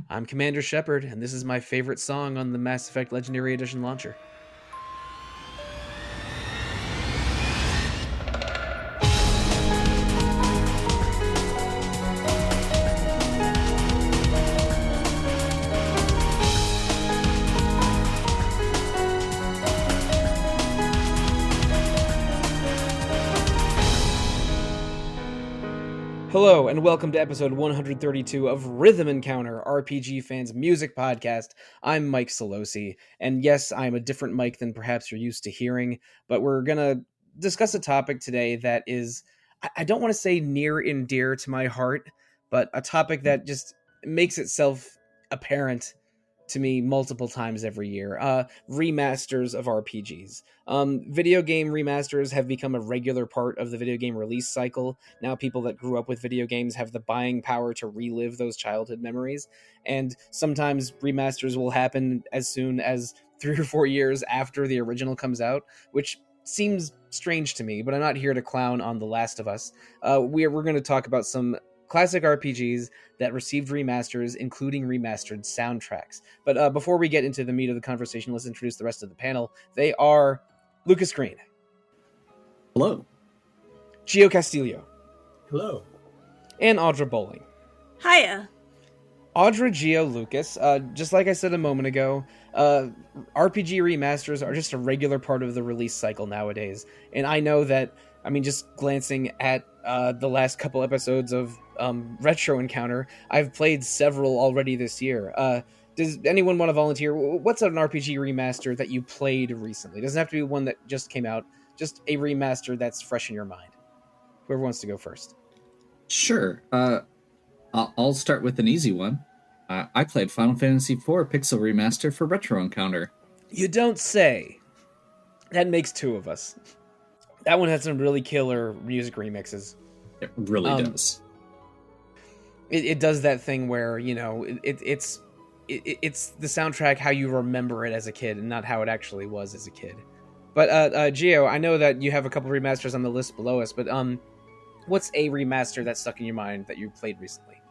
I'm Commander Shepard, and this is my favorite song on the Mass Effect Legendary Edition launcher. Hello, and welcome to episode 132 of Rhythm Encounter, RPG Fans Music Podcast. I'm Mike Sollosi, and yes, I'm a different Mike than perhaps you're used to hearing, but we're going to discuss a topic today that is, I don't want to say near and dear to my heart, but a topic that just makes itself apparent to me multiple times every year. Remasters of RPGs. Video game remasters have become a regular part of the video game release cycle. Now people that grew up with video games have the buying power to relive those childhood memories. And sometimes remasters will happen as soon as 3 or 4 years after the original comes out, which seems strange to me, but I'm not here to clown on The Last of Us. We're going to talk about some classic RPGs that received remasters, including remastered soundtracks. But before we get into the meat of the conversation, let's introduce the rest of the panel. They are Lucas Greene. Hello. Gio Castillo. Hello. And Audra Bowling. Hiya. Audra, Gio, Lucas, just like I said a moment ago, RPG remasters are just a regular part of the release cycle nowadays. And I know that, just glancing at the last couple episodes of Retro Encounter, I've played several already this year. Does anyone want to volunteer? What's an RPG remaster that you played recently? It doesn't have to be one that just came out, just a remaster that's fresh in your mind. Whoever wants to go first. Sure. I'll start with an easy one. I played Final Fantasy IV Pixel Remaster for Retro Encounter. You don't say. That makes two of us. That one had some really killer music remixes. It really does. It does that thing where, it's the soundtrack how you remember it as a kid and not how it actually was as a kid. But Gio, I know that you have a couple remasters on the list below us, but what's a remaster that stuck in your mind that you played recently?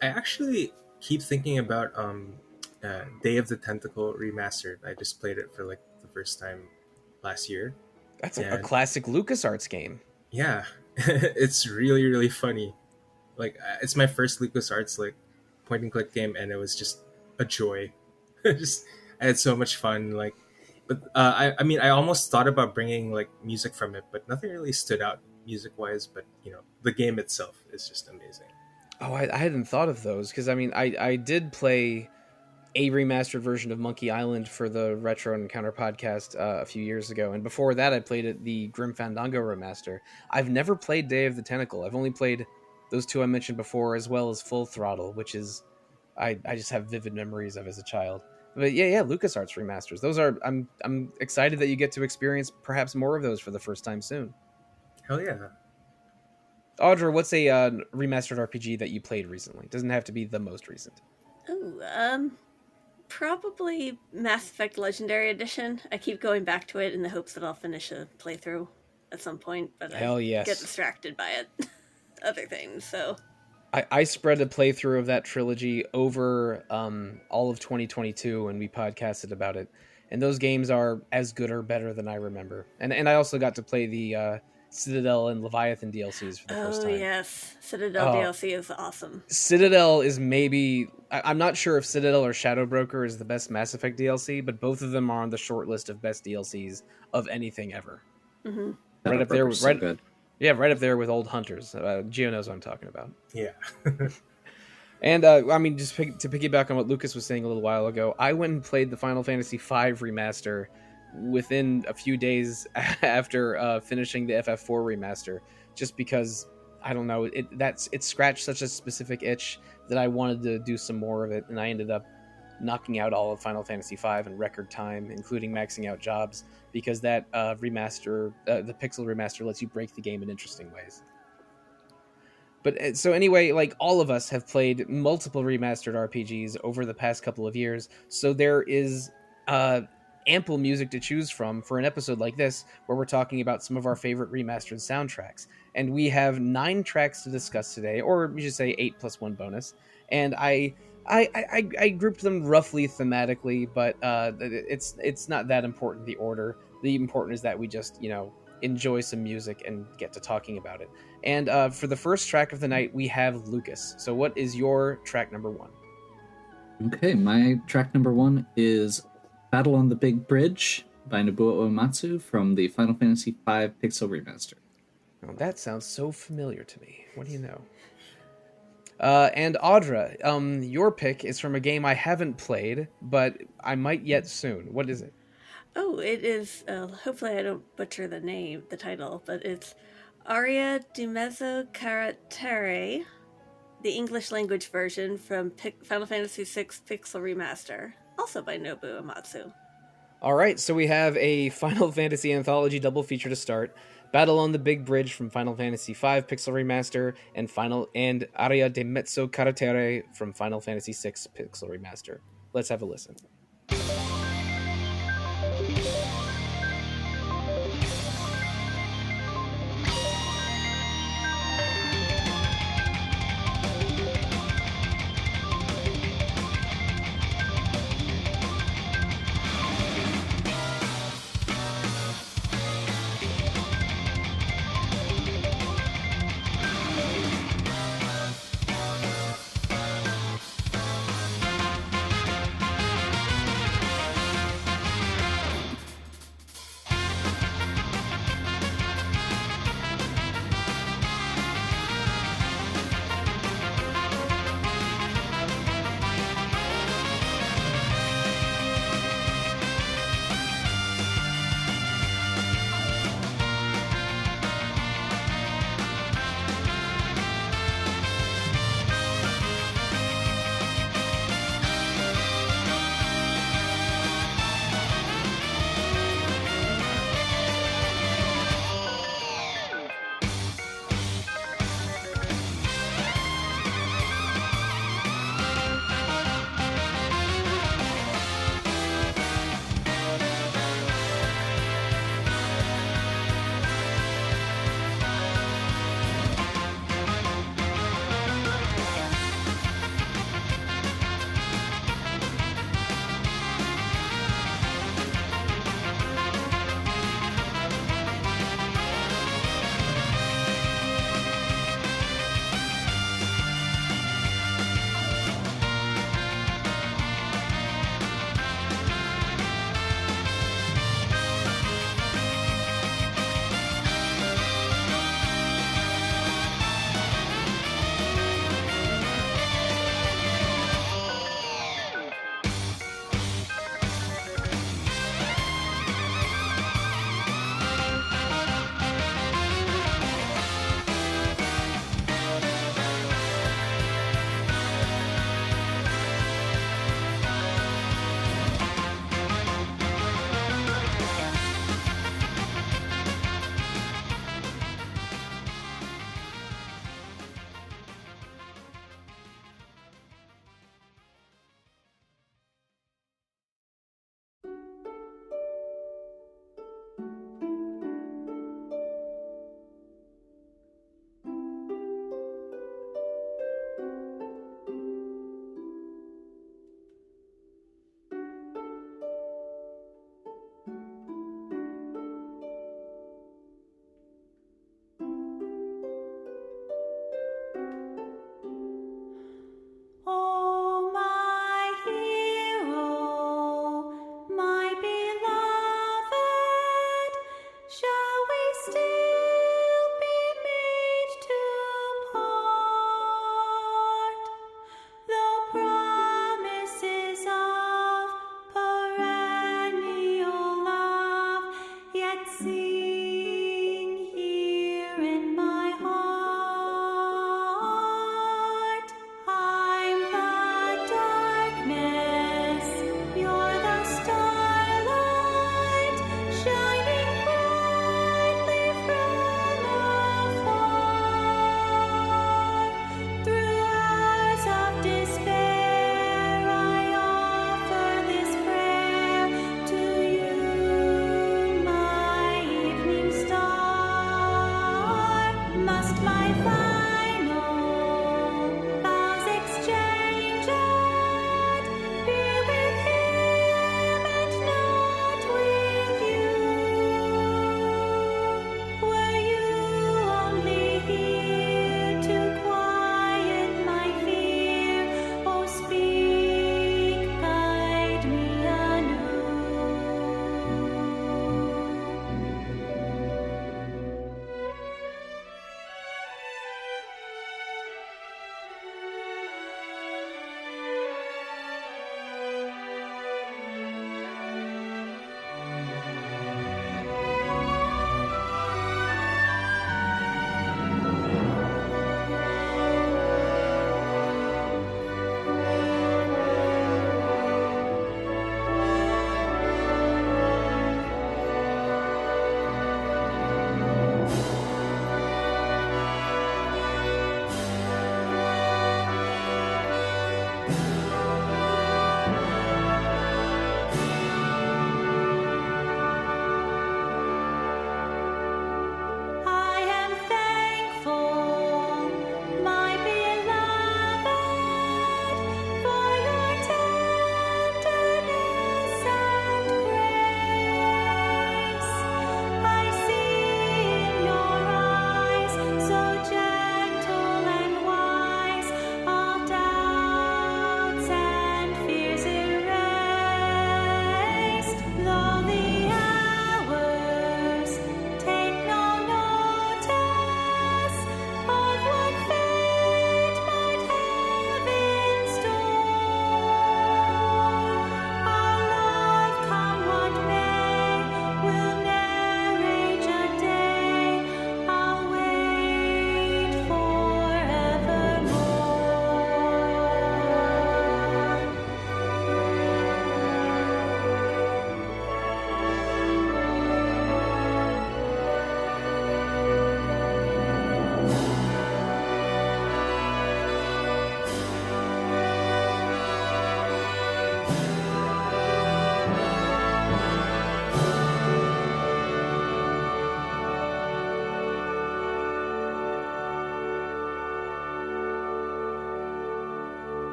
I actually keep thinking about Day of the Tentacle Remastered. I just played it for the first time last year. That's a classic LucasArts game. Yeah, it's really, really funny. It's my first LucasArts point and click game, and it was just a joy. I had so much fun. But I almost thought about bringing music from it, but nothing really stood out music wise. But the game itself is just amazing. Oh, I hadn't thought of those because I did play a remastered version of Monkey Island for the Retro Encounter podcast a few years ago, and before that I played the Grim Fandango remaster. I've never played Day of the Tentacle. I've only played those two I mentioned before, as well as Full Throttle, which is I just have vivid memories of as a child. But yeah, LucasArts remasters. Those are I'm excited that you get to experience perhaps more of those for the first time soon. Hell yeah. Audra, what's a remastered RPG that you played recently? Doesn't have to be the most recent. Oh, probably Mass Effect Legendary Edition. I keep going back to it in the hopes that I'll finish a playthrough at some point, but Hell yes. Get distracted by it. Other things, so... I spread a playthrough of that trilogy over all of 2022 and we podcasted about it. And those games are as good or better than I remember. And I also got to play the Citadel and Leviathan DLCs for the first time. Oh, yes. Citadel DLC is awesome. Citadel is maybe... I'm not sure if Citadel or Shadow Broker is the best Mass Effect DLC, but both of them are on the short list of best DLCs of anything ever. Mm-hmm. Right up there. So good. Yeah, right up there with Old Hunters. Gio knows what I'm talking about. Yeah. And, just to piggyback on what Lucas was saying a little while ago, I went and played the Final Fantasy V remaster within a few days after finishing the FF4 remaster, just because, I don't know, it scratched such a specific itch that I wanted to do some more of it, and I ended up knocking out all of Final Fantasy V in record time, including maxing out jobs, because that remaster, the Pixel remaster, lets you break the game in interesting ways. But so anyway, all of us have played multiple remastered RPGs over the past couple of years, so there is ample music to choose from for an episode like this, where we're talking about some of our favorite remastered soundtracks. And we have 9 tracks to discuss today, or we should say 8 plus 1 bonus. And I I grouped them roughly thematically, but it's not that important the order. The important is that we just enjoy some music and get to talking about it. And for the first track of the night, we have Lucas. So what is your track number one? Okay, my track number one is Battle on the Big Bridge by Nobuo Uematsu from the Final Fantasy V Pixel Remaster. Oh, that sounds so familiar to me. What do you know? And Audra, your pick is from a game I haven't played, but I might yet soon. What is it? Oh, it is. Hopefully, I don't butcher the title, but it's Aria di Mezzo Carattere, the English language version from Final Fantasy VI Pixel Remaster, also by Nobuo Uematsu. All right, so we have a Final Fantasy Anthology double feature to start. Battle on the Big Bridge from Final Fantasy V Pixel Remaster and Aria di Mezzo Carattere from Final Fantasy VI Pixel Remaster. Let's have a listen.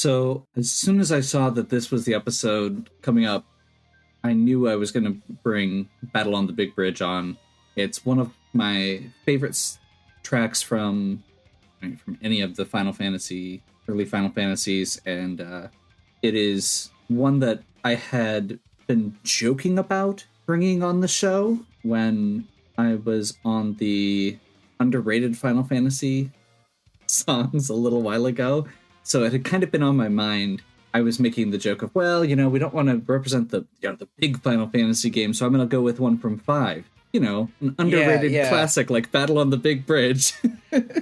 So as soon as I saw that this was the episode coming up, I knew I was going to bring Battle on the Big Bridge on. It's one of my favorite tracks from any of the early Final Fantasies, and it is one that I had been joking about bringing on the show when I was on the underrated Final Fantasy songs a little while ago. So it had kind of been on my mind. I was making the joke of, well, we don't want to represent the big Final Fantasy game, so I'm going to go with one from 5. An underrated classic like Battle on the Big Bridge.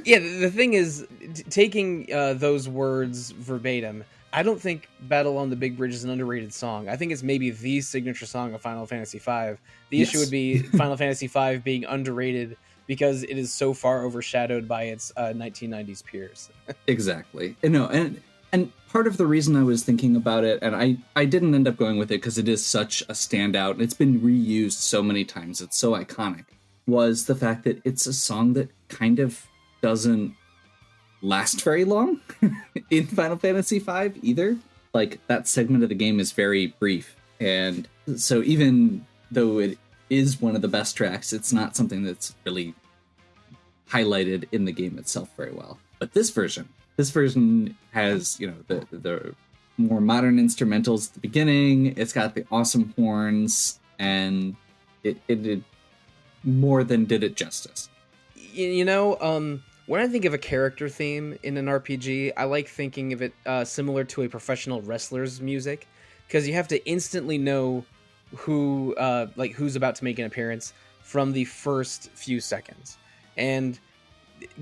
Yeah, the thing is, taking those words verbatim, I don't think Battle on the Big Bridge is an underrated song. I think it's maybe the signature song of Final Fantasy V. The issue would be Final Fantasy V being underrated because it is so far overshadowed by its 1990s peers. Exactly. And part of the reason I was thinking about it, and I didn't end up going with it because it is such a standout, and it's been reused so many times, it's so iconic, was the fact that it's a song that kind of doesn't last very long in Final Fantasy V either. Like, that segment of the game is very brief, and so even though it is one of the best tracks, it's not something that's really highlighted in the game itself very well. But this version has, the more modern instrumentals at the beginning. It's got the awesome horns, and it more than did it justice. When I think of a character theme in an RPG, I like thinking of it similar to a professional wrestler's music, because you have to instantly know who's about to make an appearance from the first few seconds. And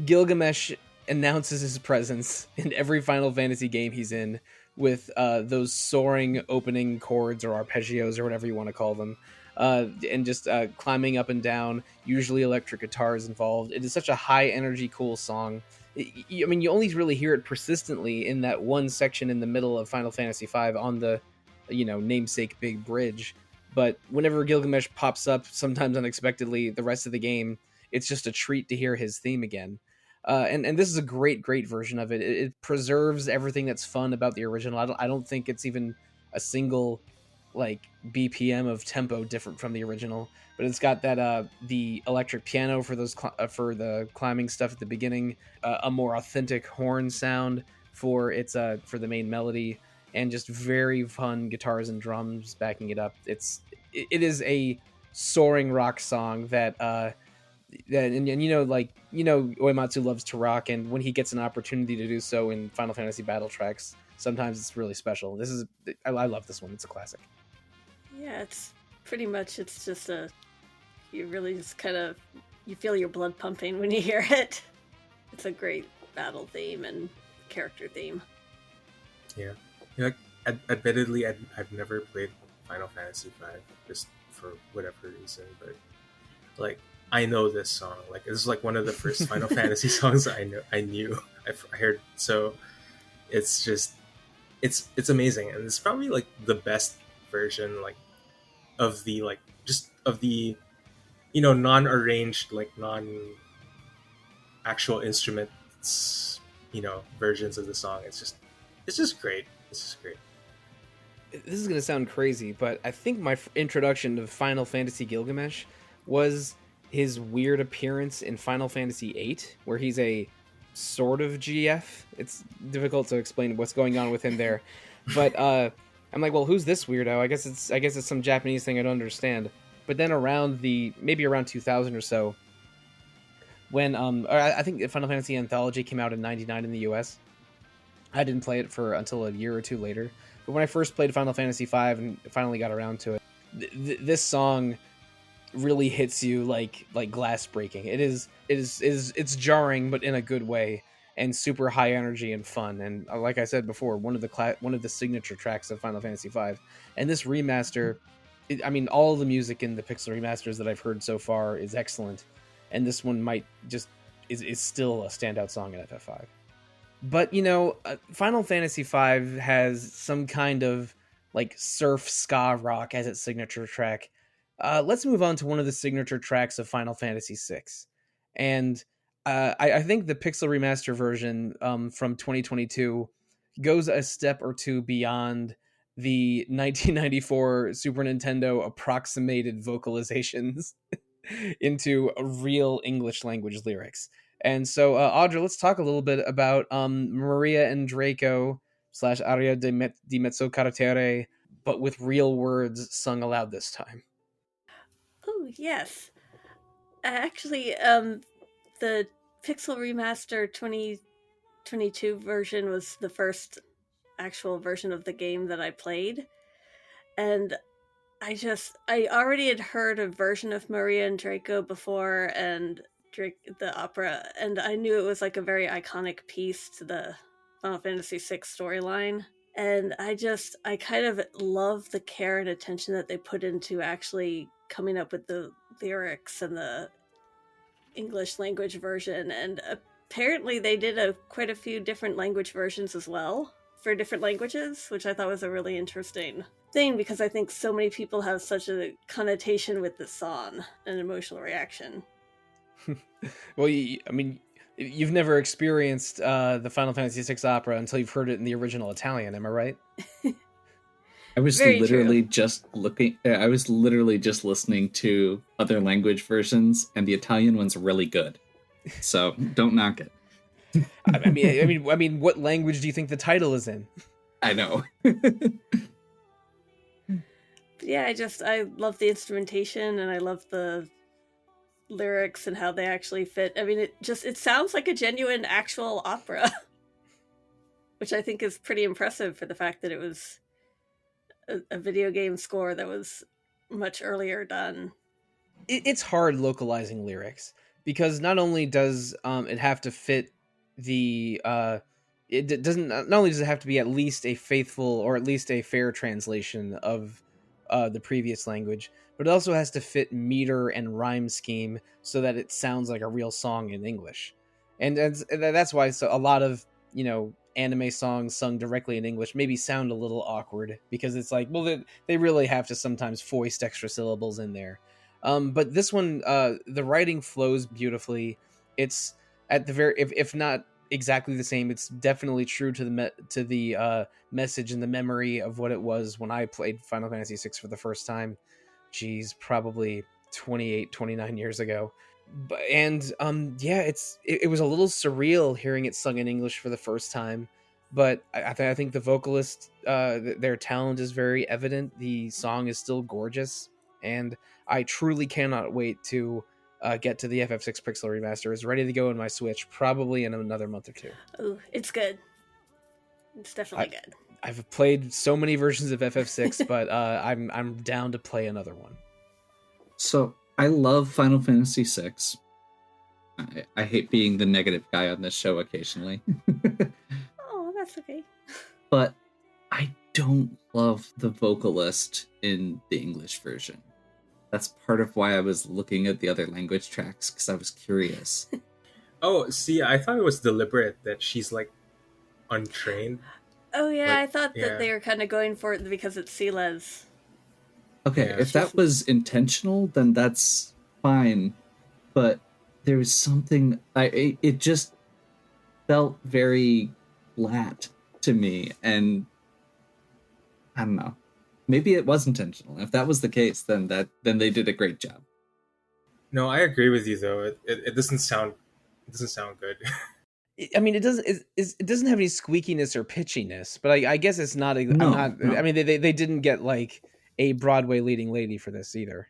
Gilgamesh announces his presence in every Final Fantasy game he's in with those soaring opening chords or arpeggios or whatever you want to call them, and just climbing up and down, usually electric guitars involved. It is such a high energy, cool song. You only really hear it persistently in that one section in the middle of Final Fantasy V on the, namesake Big Bridge. But whenever Gilgamesh pops up, sometimes unexpectedly, the rest of the game, it's just a treat to hear his theme again. And this is a great version of it. It preserves everything that's fun about the original. I don't think it's even a single BPM of tempo different from the original, but it's got that the electric piano for those for the climbing stuff at the beginning, a more authentic horn sound for for the main melody, and just very fun guitars and drums backing it up. It is a soaring rock song that Uematsu loves to rock, and when he gets an opportunity to do so in Final Fantasy battle tracks, sometimes it's really special. I love this one. It's a classic. Yeah, it's pretty much, it's just you really just you feel your blood pumping when you hear it. It's a great battle theme and character theme. Yeah. Admittedly, I've never played Final Fantasy V, just for whatever reason, but I know this song. This is one of the first Final Fantasy songs I knew. I heard. So it's just it's amazing, and it's probably the best version of the non-arranged non-actual instruments versions of the song. It's just great. It's just great. This is going to sound crazy, but I think my introduction to Final Fantasy Gilgamesh was his weird appearance in Final Fantasy VIII, where he's a sort of GF. It's difficult to explain what's going on with him there, but I'm like, well, who's this weirdo? I guess it's some Japanese thing I don't understand. But then around 2000 or so, when I think Final Fantasy Anthology came out in '99 in the US. I didn't play it until a year or two later. But when I first played Final Fantasy V and finally got around to it, this song really hits you like glass breaking. It's jarring, but in a good way, and super high energy and fun. And like I said before, one of the signature tracks of Final Fantasy V. And this remaster, all the music in the Pixel remasters that I've heard so far is excellent, and this one is still a standout song in FF5. But Final Fantasy V has some kind of surf ska rock as its signature track. Let's move on to one of the signature tracks of Final Fantasy VI. And I think the Pixel Remaster version from 2022 goes a step or two beyond the 1994 Super Nintendo approximated vocalizations into real English language lyrics. And so, Audra, let's talk a little bit about Maria and Draco slash Aria di Mezzo Carattere, but with real words sung aloud this time. Oh, yes. Actually, the Pixel Remaster 2022 version was the first actual version of the game that I played. And I already had heard a version of Maria and Draco before, and the opera, and I knew it was like a very iconic piece to the Final Fantasy VI storyline. And I kind of love the care and attention that they put into actually coming up with the lyrics and the English language version. And apparently they did quite a few different language versions as well for different languages, which I thought was a really interesting thing, because I think so many people have such a connotation with this song, an emotional reaction. Well, you've never experienced the Final Fantasy VI opera until you've heard it in the original Italian, am I right? I was literally just listening to other language versions, and the Italian one's really good. So don't knock it. I mean, what language do you think the title is in? I know. Yeah, I love the instrumentation, and I love the lyrics and how they actually fit. I mean, it sounds like a genuine actual opera, which I think is pretty impressive for the fact that it was a video game score that was much earlier done. It's hard localizing lyrics, because not only does it have to fit the it doesn't not only does it have to be at least a faithful or at least a fair translation of the previous language, but it also has to fit meter and rhyme scheme so that it sounds like a real song in English. And that's why a lot of, anime songs sung directly in English maybe sound a little awkward, because it's like, well, they really have to sometimes foist extra syllables in there. But this one, the writing flows beautifully. It's at the very, if not exactly the same, it's definitely true to the message and the memory of what it was when I played Final Fantasy VI for the first time. Geez, probably 28, 29 years ago. And it was a little surreal hearing it sung in English for the first time. But I think the vocalist, their talent is very evident. The song is still gorgeous, and I truly cannot wait to get to the FF6 Pixel Remaster. It's ready to go in my Switch, probably in another month or two. Oh, it's good. It's definitely good. I've played so many versions of FF6, but I'm down to play another one. So I love Final Fantasy VI. I hate being the negative guy on this show occasionally. Oh, that's okay. But I don't love the vocalist in the English version. That's part of why I was looking at the other language tracks, because I was curious. Oh, see, I thought it was deliberate that she's like untrained. Oh yeah, I thought that they were kind of going for it because it's Sila's. Okay, if that was intentional, then that's fine. But there was something it just felt very flat to me, and I don't know. Maybe it was intentional. If that was the case, then they did a great job. No, I agree with you though. It doesn't sound good. I mean, it doesn't have any squeakiness or pitchiness, but I guess it's not. No. I mean, they didn't get like a Broadway leading lady for this either.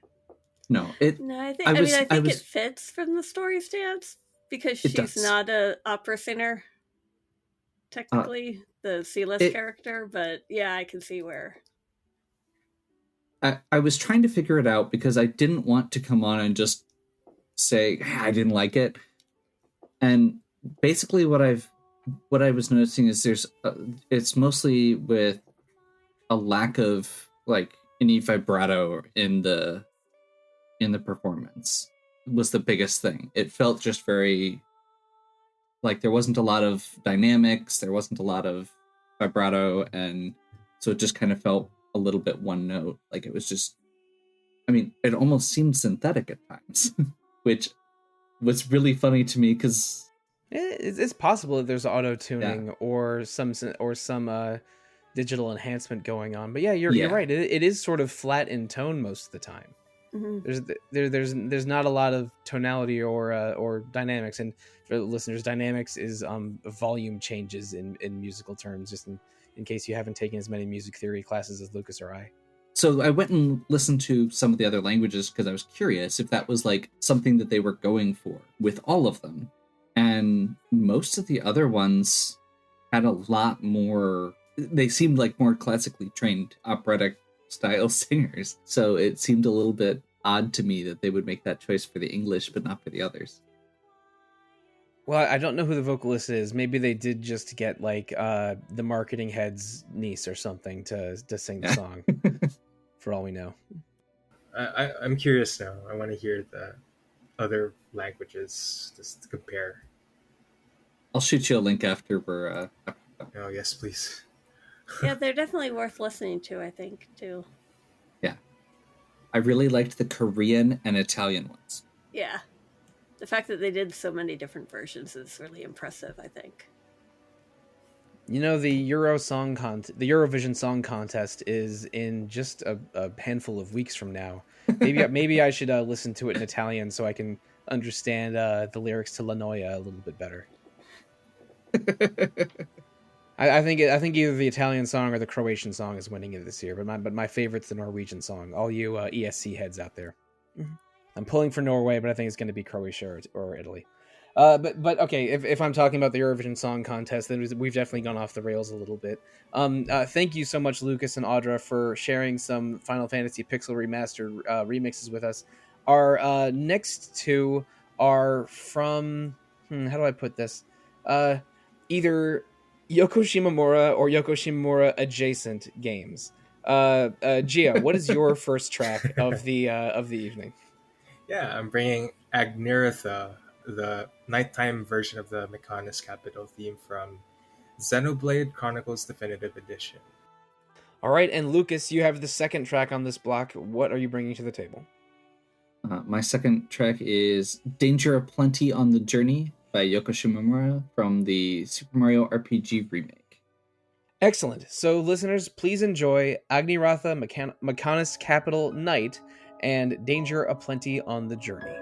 No, I think it fits from the story stance, because she's not a opera singer, technically, the Sila's character. But yeah, I can see where. I was trying to figure it out, because I didn't want to come on and just say I didn't like it. And basically what I was noticing is it's mostly with a lack of like any vibrato in the performance was the biggest thing. It felt just very like there wasn't a lot of dynamics, there wasn't a lot of vibrato, and so it just kind of felt a little bit one note. Like it was just, I mean, it almost seemed synthetic at times, which was really funny to me, because It's possible that there's auto Yeah. tuning or some digital enhancement going on. But yeah, you're Yeah. right. It is sort of flat in tone most of the time. Mm-hmm. There's not a lot of tonality or dynamics. And for the listeners, dynamics is volume changes in musical terms. Just in case you haven't taken as many music theory classes as Lucas or I. So I went and listened to some of the other languages because I was curious if that was like something that they were going for with all of them. And most of the other ones had a lot more, they seemed like more classically trained operatic style singers. So it seemed a little bit odd to me that they would make that choice for the English but not for the others. Well, I don't know who the vocalist is. Maybe they did just get like the marketing head's niece or something to sing the song. For all we know. I'm curious now. I want to hear the other languages just to compare. I'll shoot you a link after we're... Oh, yes, please. Yeah, they're definitely worth listening to, I think, too. Yeah. I really liked the Korean and Italian ones. Yeah. The fact that they did so many different versions is really impressive, I think. You know, the Eurovision Song Contest is in just a handful of weeks from now. Maybe I should listen to it in Italian so I can understand the lyrics to La Noia a little bit better. I think either the Italian song or the Croatian song is winning it this year, but my favorite's the Norwegian song. All you ESC heads out there, I'm pulling for Norway, but I think it's going to be Croatia or Italy. But okay, if I'm talking about the Eurovision Song Contest, then we've definitely gone off the rails a little bit. Thank you so much, Lucas and Audra, for sharing some Final Fantasy Pixel Remastered remixes with us. Our next two are from how do I put this? Either Yoko Shimomura or Yoko Shimomura adjacent games. Gia, what is your first track of the evening? Yeah, I'm bringing Agniratha, the nighttime version of the Mechonis capital theme from Xenoblade Chronicles Definitive Edition. All right, and Lucas, you have the second track on this block. What are you bringing to the table? My second track is Danger Aplenty on the Journey by Yoko Shimomura from the Super Mario RPG remake. Excellent. So, listeners, please enjoy Agniratha Mechonis Capital Night and Danger Aplenty on the Journey.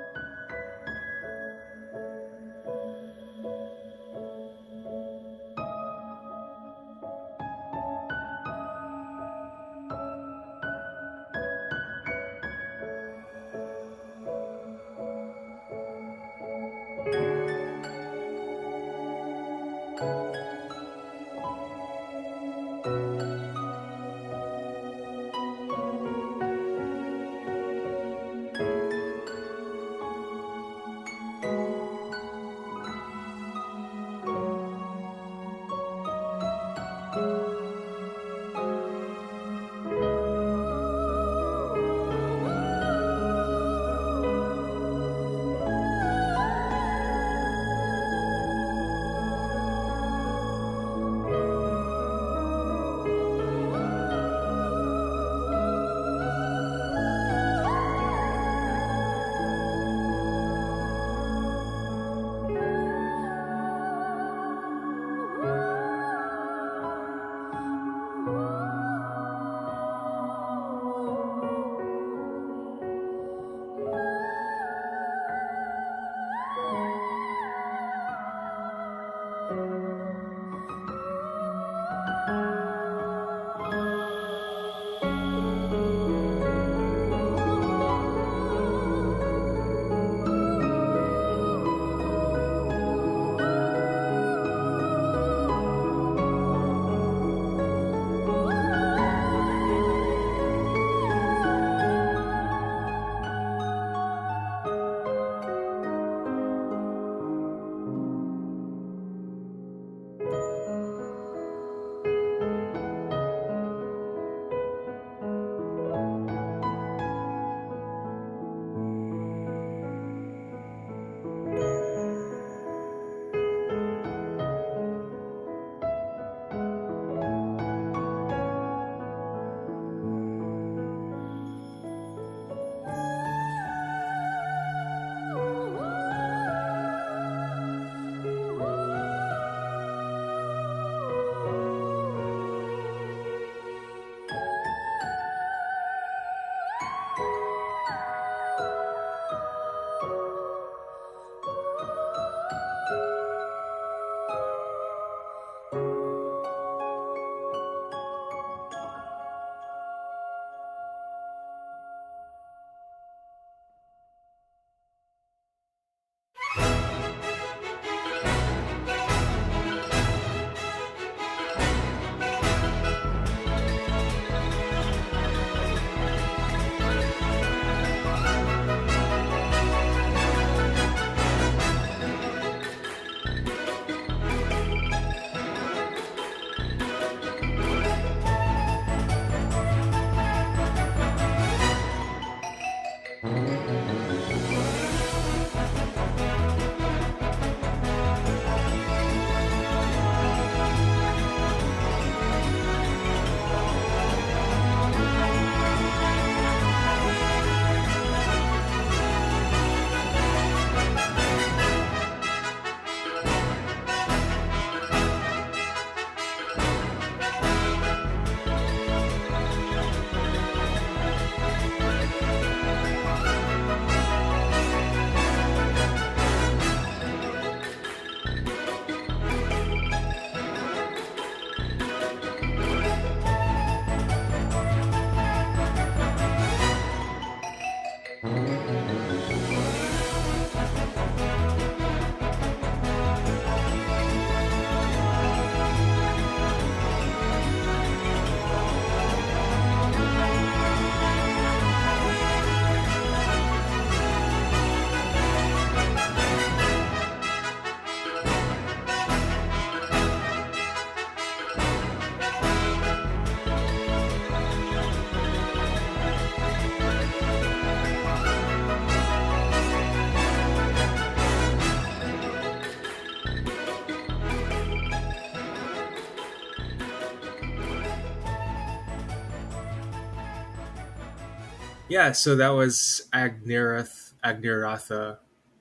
Yeah, so that was Agniratha,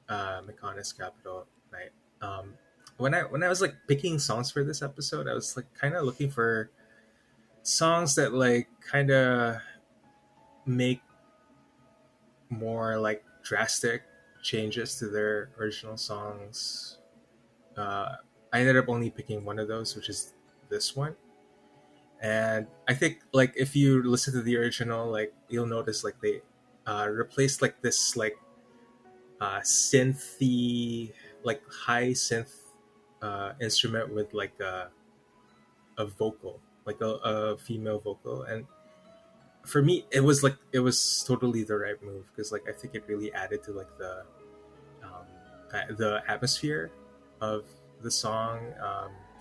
Mechonis capital night. Um, when I was like picking songs for this episode, I was like kind of looking for songs that like kind of make more like drastic changes to their original songs. I ended up only picking one of those, which is this one. And I think like if you listen to the original, like you'll notice like they replaced like this like synthy, like high synth instrument with like a vocal, like a female vocal. And for me, it was totally the right move because like I think it really added to like the atmosphere of the song.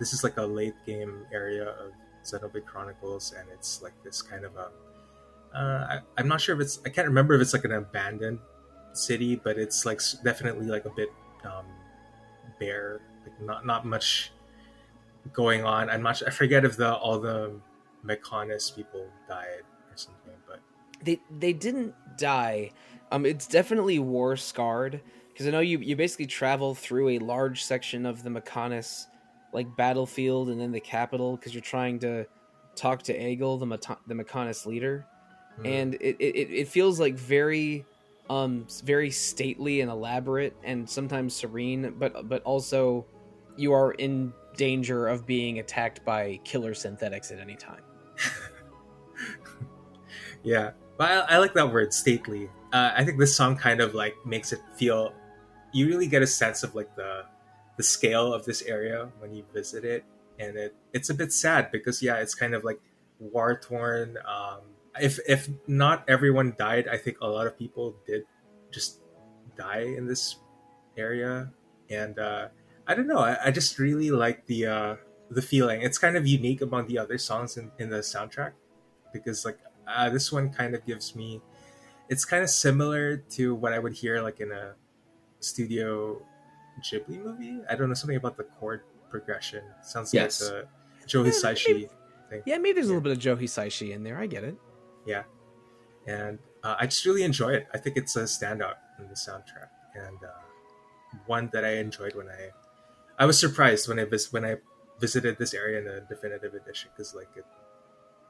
This is like a late game area of Xenoblade Chronicles, and it's like this kind of a. I'm not sure if it's. I can't remember if it's like an abandoned city, but it's like definitely like a bit um, bare. Like not much going on. I'm not. I forget if the all the Mechonis people died or something, but They didn't die. It's definitely war scarred because I know you basically travel through a large section of the Mechonis like battlefield and then the capital because you're trying to talk to Egil, the Mechonis leader, mm, and it feels like very stately and elaborate and sometimes serene, but also you are in danger of being attacked by killer synthetics at any time. yeah. But I like that word, stately. I think this song kind of like makes it feel. You really get a sense of like the scale of this area when you visit it, and it's a bit sad because yeah, it's kind of like war torn. If not everyone died, I think a lot of people did just die in this area, and I don't know. I just really like the feeling. It's kind of unique among the other songs in the soundtrack because like this one kind of gives me. It's kind of similar to what I would hear like in a Studio Ghibli movie. I don't know, something about the chord progression. Sounds like Yes. a Joe Yeah, maybe, Hisaishi thing. yeah, maybe there's a Yeah, little bit of Joe Hisaishi in there. I get it. yeah. And I just really enjoy it. I think it's a standout in the soundtrack, and one that I enjoyed when I was surprised when when I visited this area in a definitive edition because like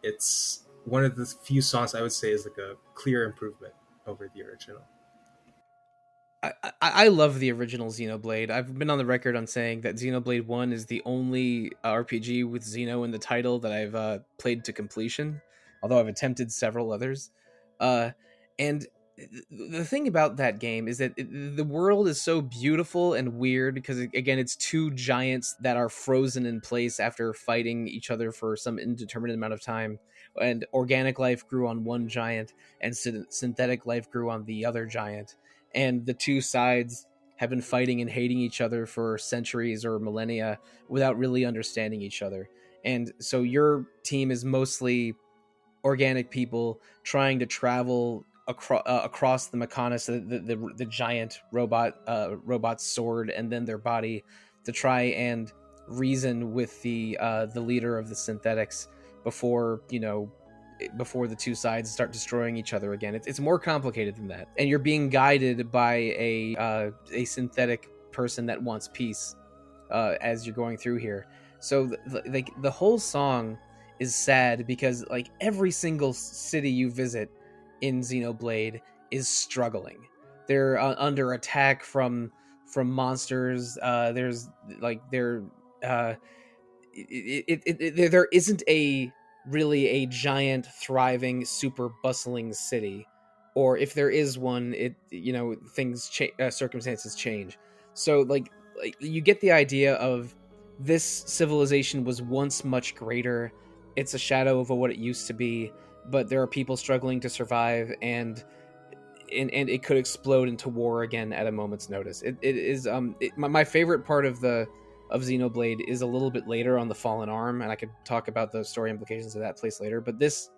it's one of the few songs I would say is like a clear improvement over the original. I love the original Xenoblade. I've been on the record on saying that Xenoblade 1 is the only RPG with Xeno in the title that I've played to completion, although I've attempted several others. Uh, and the thing about that game is that the world is so beautiful and weird because, again, it's two giants that are frozen in place after fighting each other for some indeterminate amount of time. And organic life grew on one giant, and synthetic life grew on the other giant, and the two sides have been fighting and hating each other for centuries or millennia without really understanding each other. And so your team is mostly organic people trying to travel across the Mechonis, the giant robot's sword, and then their body to try and reason with the leader of the synthetics before before the two sides start destroying each other again. It's more complicated than that, and you're being guided by a synthetic person that wants peace as you're going through here. So the whole song is sad because like every single city you visit in Xenoblade is struggling. They're under attack from monsters. There's like there there isn't a giant thriving super bustling city, or if there is one, circumstances change. So like you get the idea of this civilization was once much greater. It's a shadow of what it used to be, but there are people struggling to survive, and it could explode into war again at a moment's notice. It is my favorite part of Xenoblade is a little bit later on the Fallen Arm, and I could talk about the story implications of that place later. But this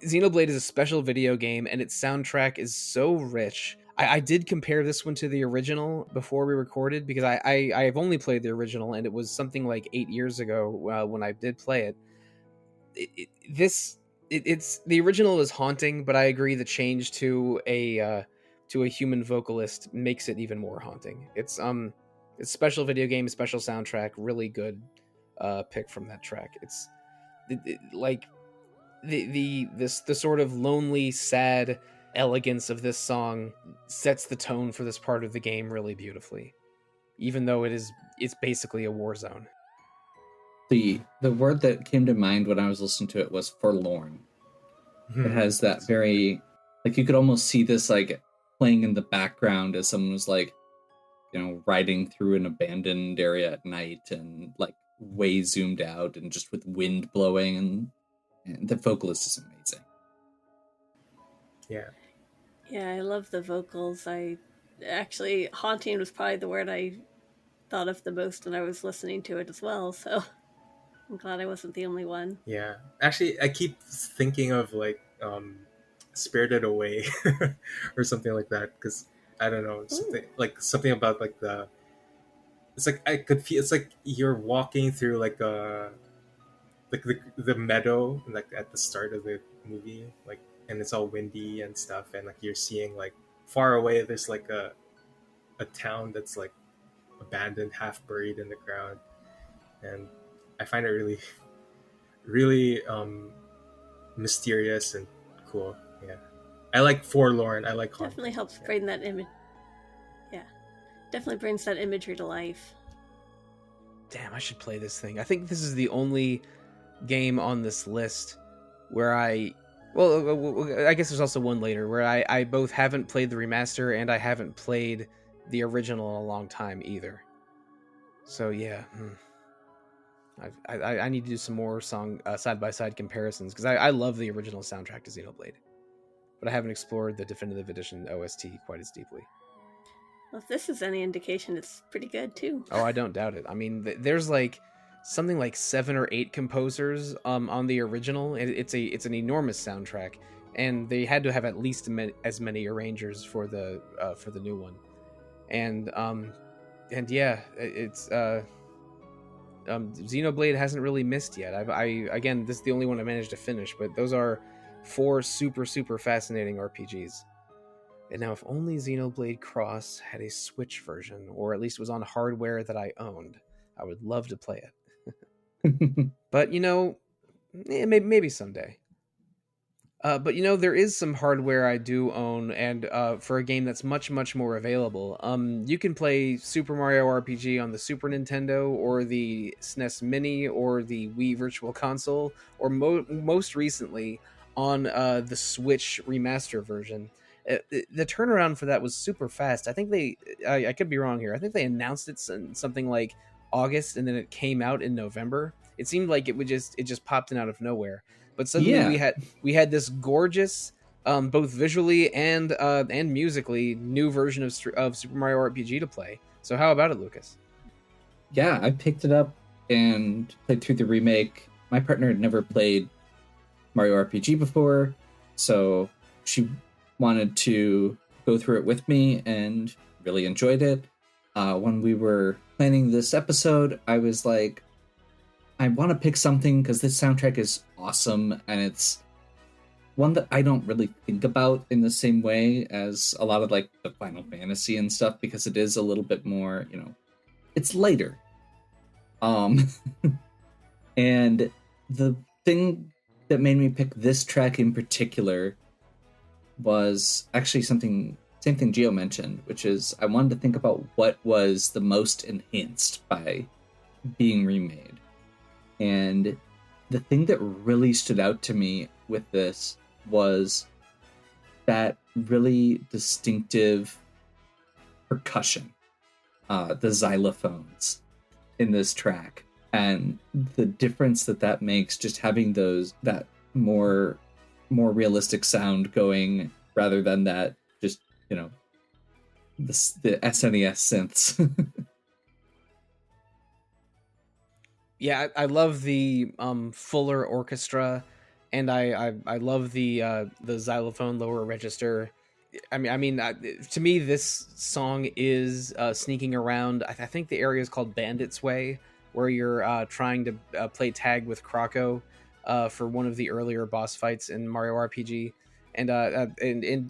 Xenoblade is a special video game, and its soundtrack is so rich. I did compare this one to the original before we recorded because I've only played the original, and it was something like 8 years ago when I did play it. This it's the original is haunting, but I agree the change to a human vocalist makes it even more haunting. It's special video game, special soundtrack, really good pick from that track. It's like the sort of lonely, sad elegance of this song sets the tone for this part of the game really beautifully, even though it's basically a war zone. The word that came to mind when I was listening to it was forlorn. It has that very, like, you could almost see this like playing in the background as someone was like, riding through an abandoned area at night and like way zoomed out and just with wind blowing, and the vocalist is amazing. Yeah, I love the vocals. Haunting was probably the word I thought of the most when I was listening to it as well, so I'm glad I wasn't the only one. Yeah, actually, I keep thinking of like Spirited Away or something like that, because I don't know, something about like it's like I could feel, it's like you're walking through like the meadow like at the start of the movie, like, and it's all windy and stuff, and like you're seeing like far away there's like a town that's like abandoned, half buried in the ground, and I find it really really mysterious and cool. Yeah, I like forlorn, I like haunted. Definitely helps bring that image. Yeah, definitely brings that imagery to life. Damn, I should play this thing. I think this is the only game on this list where I guess there's also one later where I both haven't played the remaster and I haven't played the original in a long time either. So yeah, I need to do some more song side-by-side comparisons, because I love the original soundtrack to Xenoblade, but I haven't explored the definitive edition OST quite as deeply. Well, if this is any indication, it's pretty good too. Oh, I don't doubt it. I mean, there's like something like 7 or 8 composers on the original. It's an enormous soundtrack, and they had to have at least as many arrangers for the new one. And yeah, it's Xenoblade hasn't really missed yet. Again, this is the only one I managed to finish, but those are 4 super fascinating RPGs. And now, if only Xenoblade Cross had a Switch version, or at least was on hardware that I owned, I would love to play it. But maybe someday. But there is some hardware I do own, and for a game that's much more available. You can play Super Mario RPG on the Super Nintendo, or the SNES Mini, or the Wii Virtual Console, or most recently on the Switch Remaster version. The turnaround for that was super fast. I think I could be wrong here. I think they announced it in something like August, and then it came out in November. It seemed like it just popped in out of nowhere. But suddenly we had this gorgeous, both visually and musically, new version of Super Mario RPG to play. So how about it, Lucas? Yeah, I picked it up and played through the remake. My partner had never played Mario RPG before, so she wanted to go through it with me and really enjoyed it. When we were planning this episode, I was like, I want to pick something because this soundtrack is awesome, and it's one that I don't really think about in the same way as a lot of like the Final Fantasy and stuff, because it is a little bit more, it's lighter. And the thing that made me pick this track in particular was actually same thing Gio mentioned, which is I wanted to think about what was the most enhanced by being remade. And the thing that really stood out to me with this was that really distinctive percussion, the xylophones in this track, and the difference that makes, just having that more realistic sound going rather than that just the SNES synths. Yeah, I love the fuller orchestra, and I love the xylophone lower register. I mean, to me, this song is sneaking around. I think the area is called Bandit's Way, where you're trying to play tag with Croco, for one of the earlier boss fights in Mario RPG. And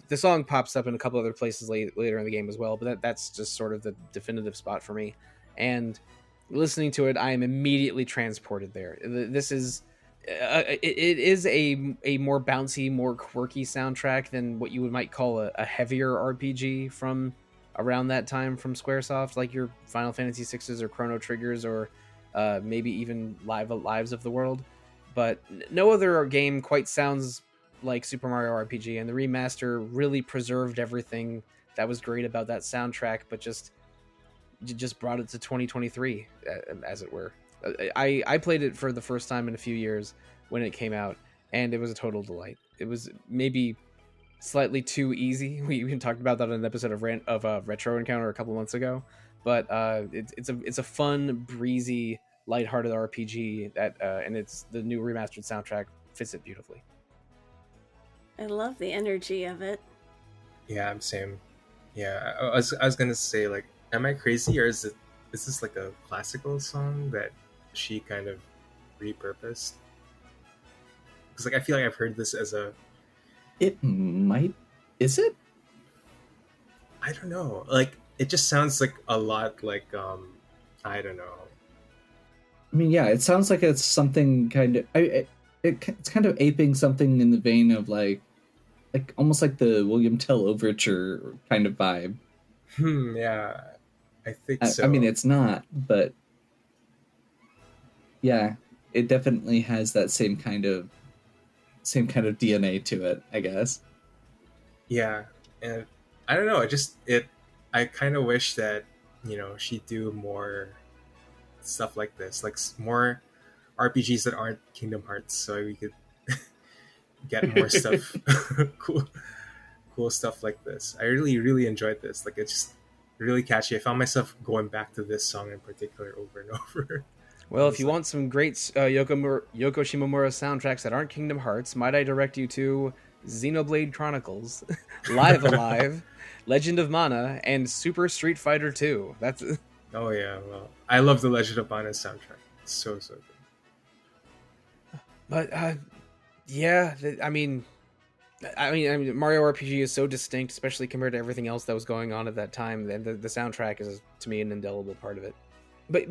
the song pops up in a couple other places later in the game as well, but that's just sort of the definitive spot for me. And listening to it, I am immediately transported there. This is it is a more bouncy, more quirky soundtrack than what you might call a heavier RPG from around that time from Squaresoft, like your Final Fantasy VIs or Chrono Triggers or maybe even Lives of the World. But no other game quite sounds like Super Mario RPG, and the remaster really preserved everything that was great about that soundtrack, but just brought it to 2023, as it were. I played it for the first time in a few years when it came out, and it was a total delight. It was maybe slightly too easy. We even talked about that in an episode of Retro Encounter a couple months ago, but it's a fun, breezy, lighthearted RPG that and it's the new remastered soundtrack fits it beautifully. I love the energy of it. Yeah, I'm same. Yeah, I was gonna say, like, am I crazy, or is this like a classical song that she kind of repurposed? Because like I feel like I've heard this as a. It might. Is it? I don't know. Like, it just sounds like a lot like I don't know. I mean, yeah, it sounds like it's something kind of. It's kind of aping something in the vein of like almost like the William Tell Overture kind of vibe. Yeah, I think so. I mean, it's not, but yeah, it definitely has that same kind of DNA to it, I guess. Yeah, and I don't know. I kind of wish that she'd do more stuff like this, like more RPGs that aren't Kingdom Hearts, so we could get more stuff, cool stuff like this. I really enjoyed this. Like, it's just really catchy. I found myself going back to this song in particular over and over. Well, if you want some great Yoko Shimomura soundtracks that aren't Kingdom Hearts, might I direct you to Xenoblade Chronicles, Live Alive, Legend of Mana, and Super Street Fighter 2. That's. Oh yeah, well, I love the Legend of Mana soundtrack. It's so good. But yeah, I mean, Mario RPG is so distinct, especially compared to everything else that was going on at that time. And the soundtrack is, to me, an indelible part of it. But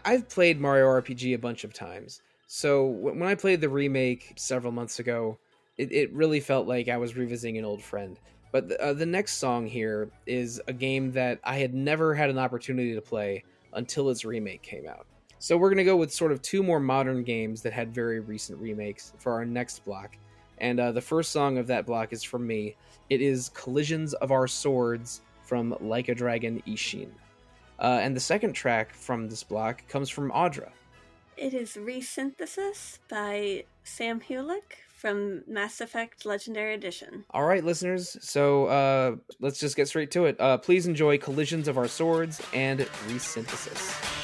I've played Mario RPG a bunch of times. So when I played the remake several months ago, it really felt like I was revisiting an old friend. But the next song here is a game that I had never had an opportunity to play until its remake came out. So we're going to go with sort of two more modern games that had very recent remakes for our next block. And the first song of that block is from me. It is Collisions of Our Swords from Like a Dragon Ishin. And the second track from this block comes from Audra. It is Resynthesis by Sam Hulick from Mass Effect Legendary Edition. All right, listeners. So let's just get straight to it. Please enjoy Collisions of Our Swords and Resynthesis.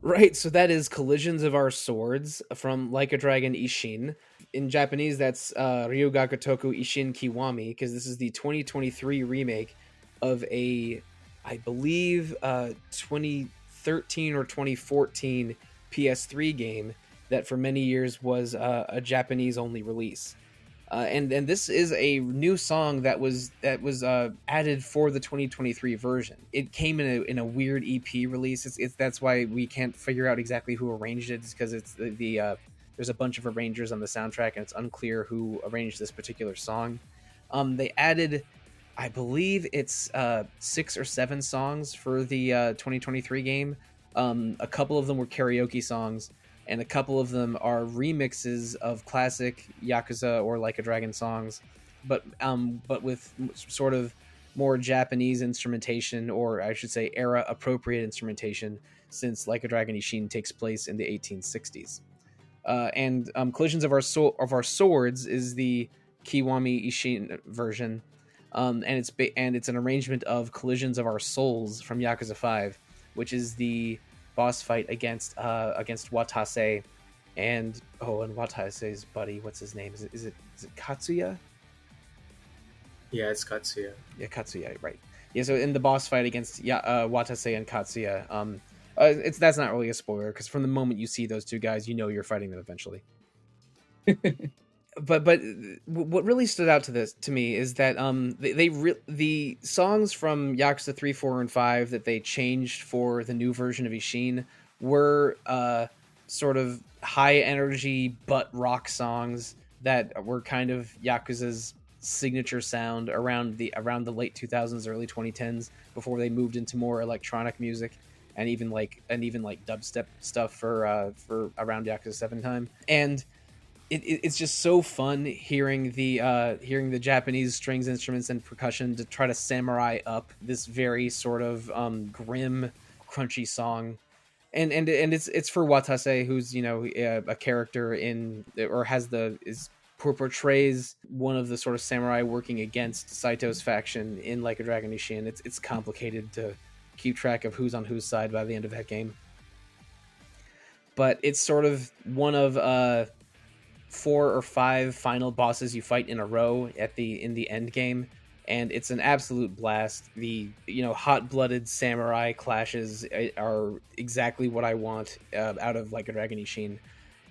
Right, so that is Collisions of Our Swords from Like a Dragon Ishin. In Japanese, that's Ryugakutoku Ishin Kiwami, because this is the 2023 remake of I believe, 2013 or 2014 PS3 game that for many years was a Japanese-only release. And this is a new song that was added for the 2023 version. It came in a weird EP release. It's that's why we can't figure out exactly who arranged it. It's because it's there's a bunch of arrangers on the soundtrack, and it's unclear who arranged this particular song. They added, I believe it's 6 or 7 songs for the 2023 game. A couple of them were karaoke songs, and a couple of them are remixes of classic Yakuza or Like a Dragon songs, but with sort of more Japanese instrumentation, or I should say era appropriate instrumentation, since Like a Dragon Ishin takes place in the 1860s. And Collisions of Our Swords is the Kiwami Ishin version, and it's an arrangement of Collisions of Our Souls from Yakuza 5, which is the boss fight against Watase and Watase's buddy. What's his name? Is it Katsuya? Yeah, it's Katsuya. Yeah, Katsuya, right. Yeah, so in the boss fight against Watase and Katsuya, that's not really a spoiler, because from the moment you see those two guys, you know you're fighting them eventually. but what really stood out to me is that the songs from Yakuza 3, 4, and 5 that they changed for the new version of Ishin were sort of high energy butt rock songs that were kind of Yakuza's signature sound around the late 2000s, early 2010s, before they moved into more electronic music and even like dubstep stuff for around Yakuza 7 time. And it's just so fun hearing the Japanese strings, instruments, and percussion to try to samurai up this very sort of grim, crunchy song, and it's for Watase, who's a character in, or portrays one of the sort of samurai working against Saito's faction in Like a Dragon Ishin. It's complicated to keep track of who's on whose side by the end of that game, but it's sort of one of 4 or 5 final bosses you fight in a row in the end game, and it's an absolute blast. The hot-blooded samurai clashes are exactly what I want out of Like a Dragon Ishin,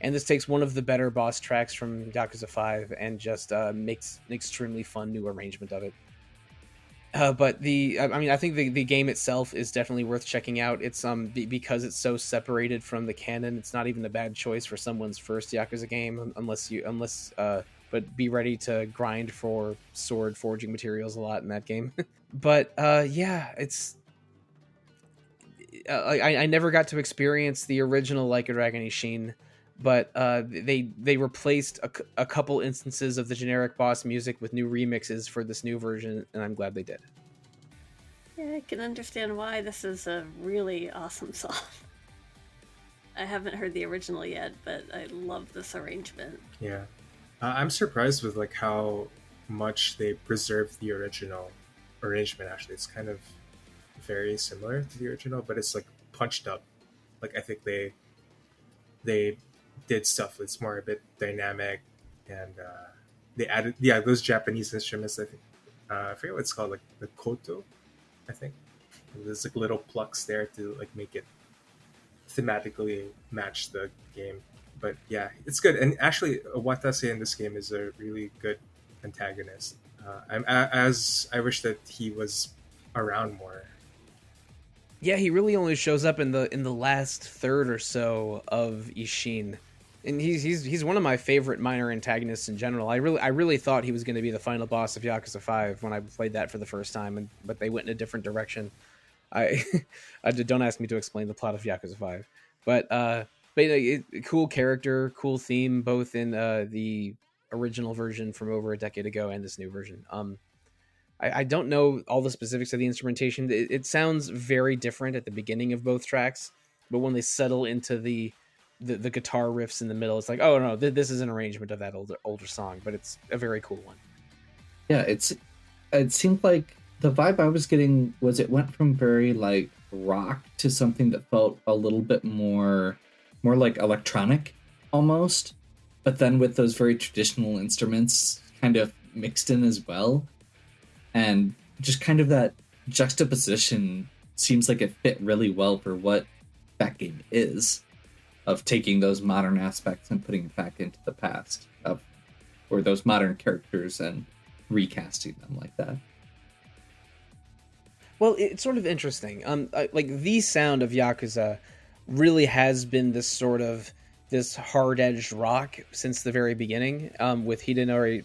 and this takes one of the better boss tracks from Yakuza 5 and just makes an extremely fun new arrangement of it. But I think the game itself is definitely worth checking out. It's because it's so separated from the canon, it's not even a bad choice for someone's first Yakuza game, but be ready to grind for sword forging materials a lot in that game. But it's I never got to experience the original Like a Dragon Ishin, but they replaced a couple instances of the generic boss music with new remixes for this new version, and I'm glad they did. Yeah, I can understand why this is a really awesome song. I haven't heard the original yet, but I love this arrangement. Yeah, I'm surprised with like how much they preserved the original arrangement. Actually, it's kind of very similar to the original, but it's like punched up. Like I think they did stuff that's more a bit dynamic, and they added those Japanese instruments. I think I forget what it's called, like the koto. I think there's like little plucks there to like make it thematically match the game. But yeah, it's good. And actually, Watase in this game is a really good antagonist. I wish that he was around more. Yeah, he really only shows up in the last third or so of Ishin, and he's one of my favorite minor antagonists in general. I really thought he was going to be the final boss of Yakuza 5 when I played that for the first time, but they went in a different direction. I don't ask me to explain the plot of Yakuza 5, but cool character, cool theme, both in the original version from over a decade ago and this new version. I don't know all the specifics of the instrumentation. It sounds very different at the beginning of both tracks, but when they settle into the guitar riffs in the middle, it's like, oh no, this is an arrangement of that older song, but it's a very cool one. Yeah, it seemed like the vibe I was getting was it went from very like rock to something that felt a little bit more like electronic almost, but then with those very traditional instruments kind of mixed in as well. And just kind of that juxtaposition seems like it fit really well for what that game is, of taking those modern aspects and putting it back into the past of, or those modern characters and recasting them like that. Well, it's sort of interesting. Like the sound of Yakuza really has been this hard-edged rock since the very beginning, with Hidenori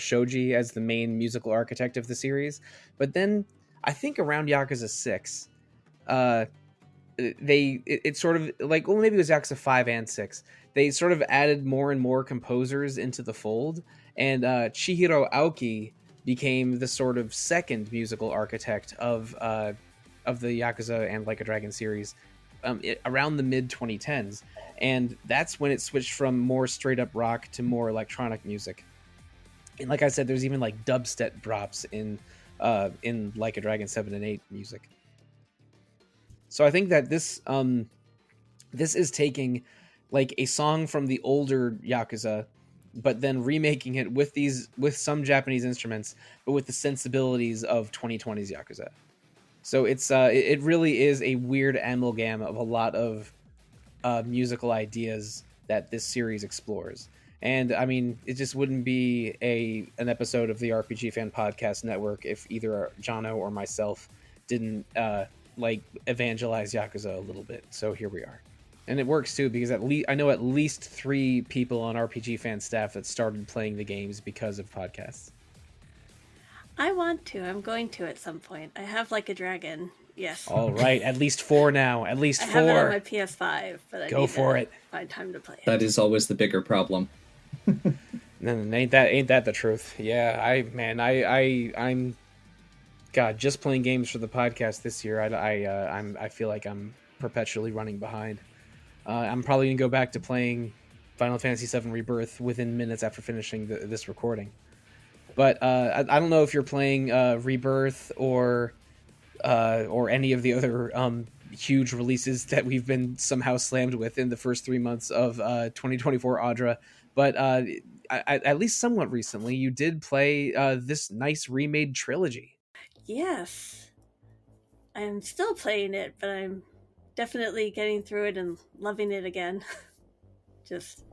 Shoji as the main musical architect of the series. But then I think around Yakuza 6, uh, it sort of like, well, maybe it was Yakuza 5 and 6. They sort of added more and more composers into the fold, and Chihiro Aoki became the sort of second musical architect of the Yakuza and Like a Dragon series around the mid 2010s, and that's when it switched from more straight up rock to more electronic music. And like I said, there's even like dubstep drops in Like a Dragon 7 and 8 music. So I think that this is taking like a song from the older Yakuza, but then remaking it with some Japanese instruments, but with the sensibilities of 2020's Yakuza. So it really is a weird amalgam of a lot of musical ideas that this series explores. And I mean, it just wouldn't be an episode of the RPG Fan Podcast Network if either Jono or myself didn't like evangelize Yakuza a little bit. So here we are. And it works too, because I know at least 3 people on RPG Fan staff that started playing the games because of podcasts. I want to. I'm going to at some point. I have Like a Dragon. Yes. All right, at least 4 now. At least 4. I have it on my PS5, but I Go for it. Find time to play it. That is always the bigger problem. No, ain't that the truth? Yeah, I'm God, just playing games for the podcast this year. I feel like I'm perpetually running behind. I'm probably gonna go back to playing Final Fantasy VII Rebirth within minutes after finishing this recording. But I don't know if you're playing Rebirth or any of the other huge releases that we've been somehow slammed with in the first 3 months of 2024 Audra. But at least somewhat recently, you did play this nice remade trilogy. Yes. I'm still playing it, but I'm definitely getting through it and loving it again. Just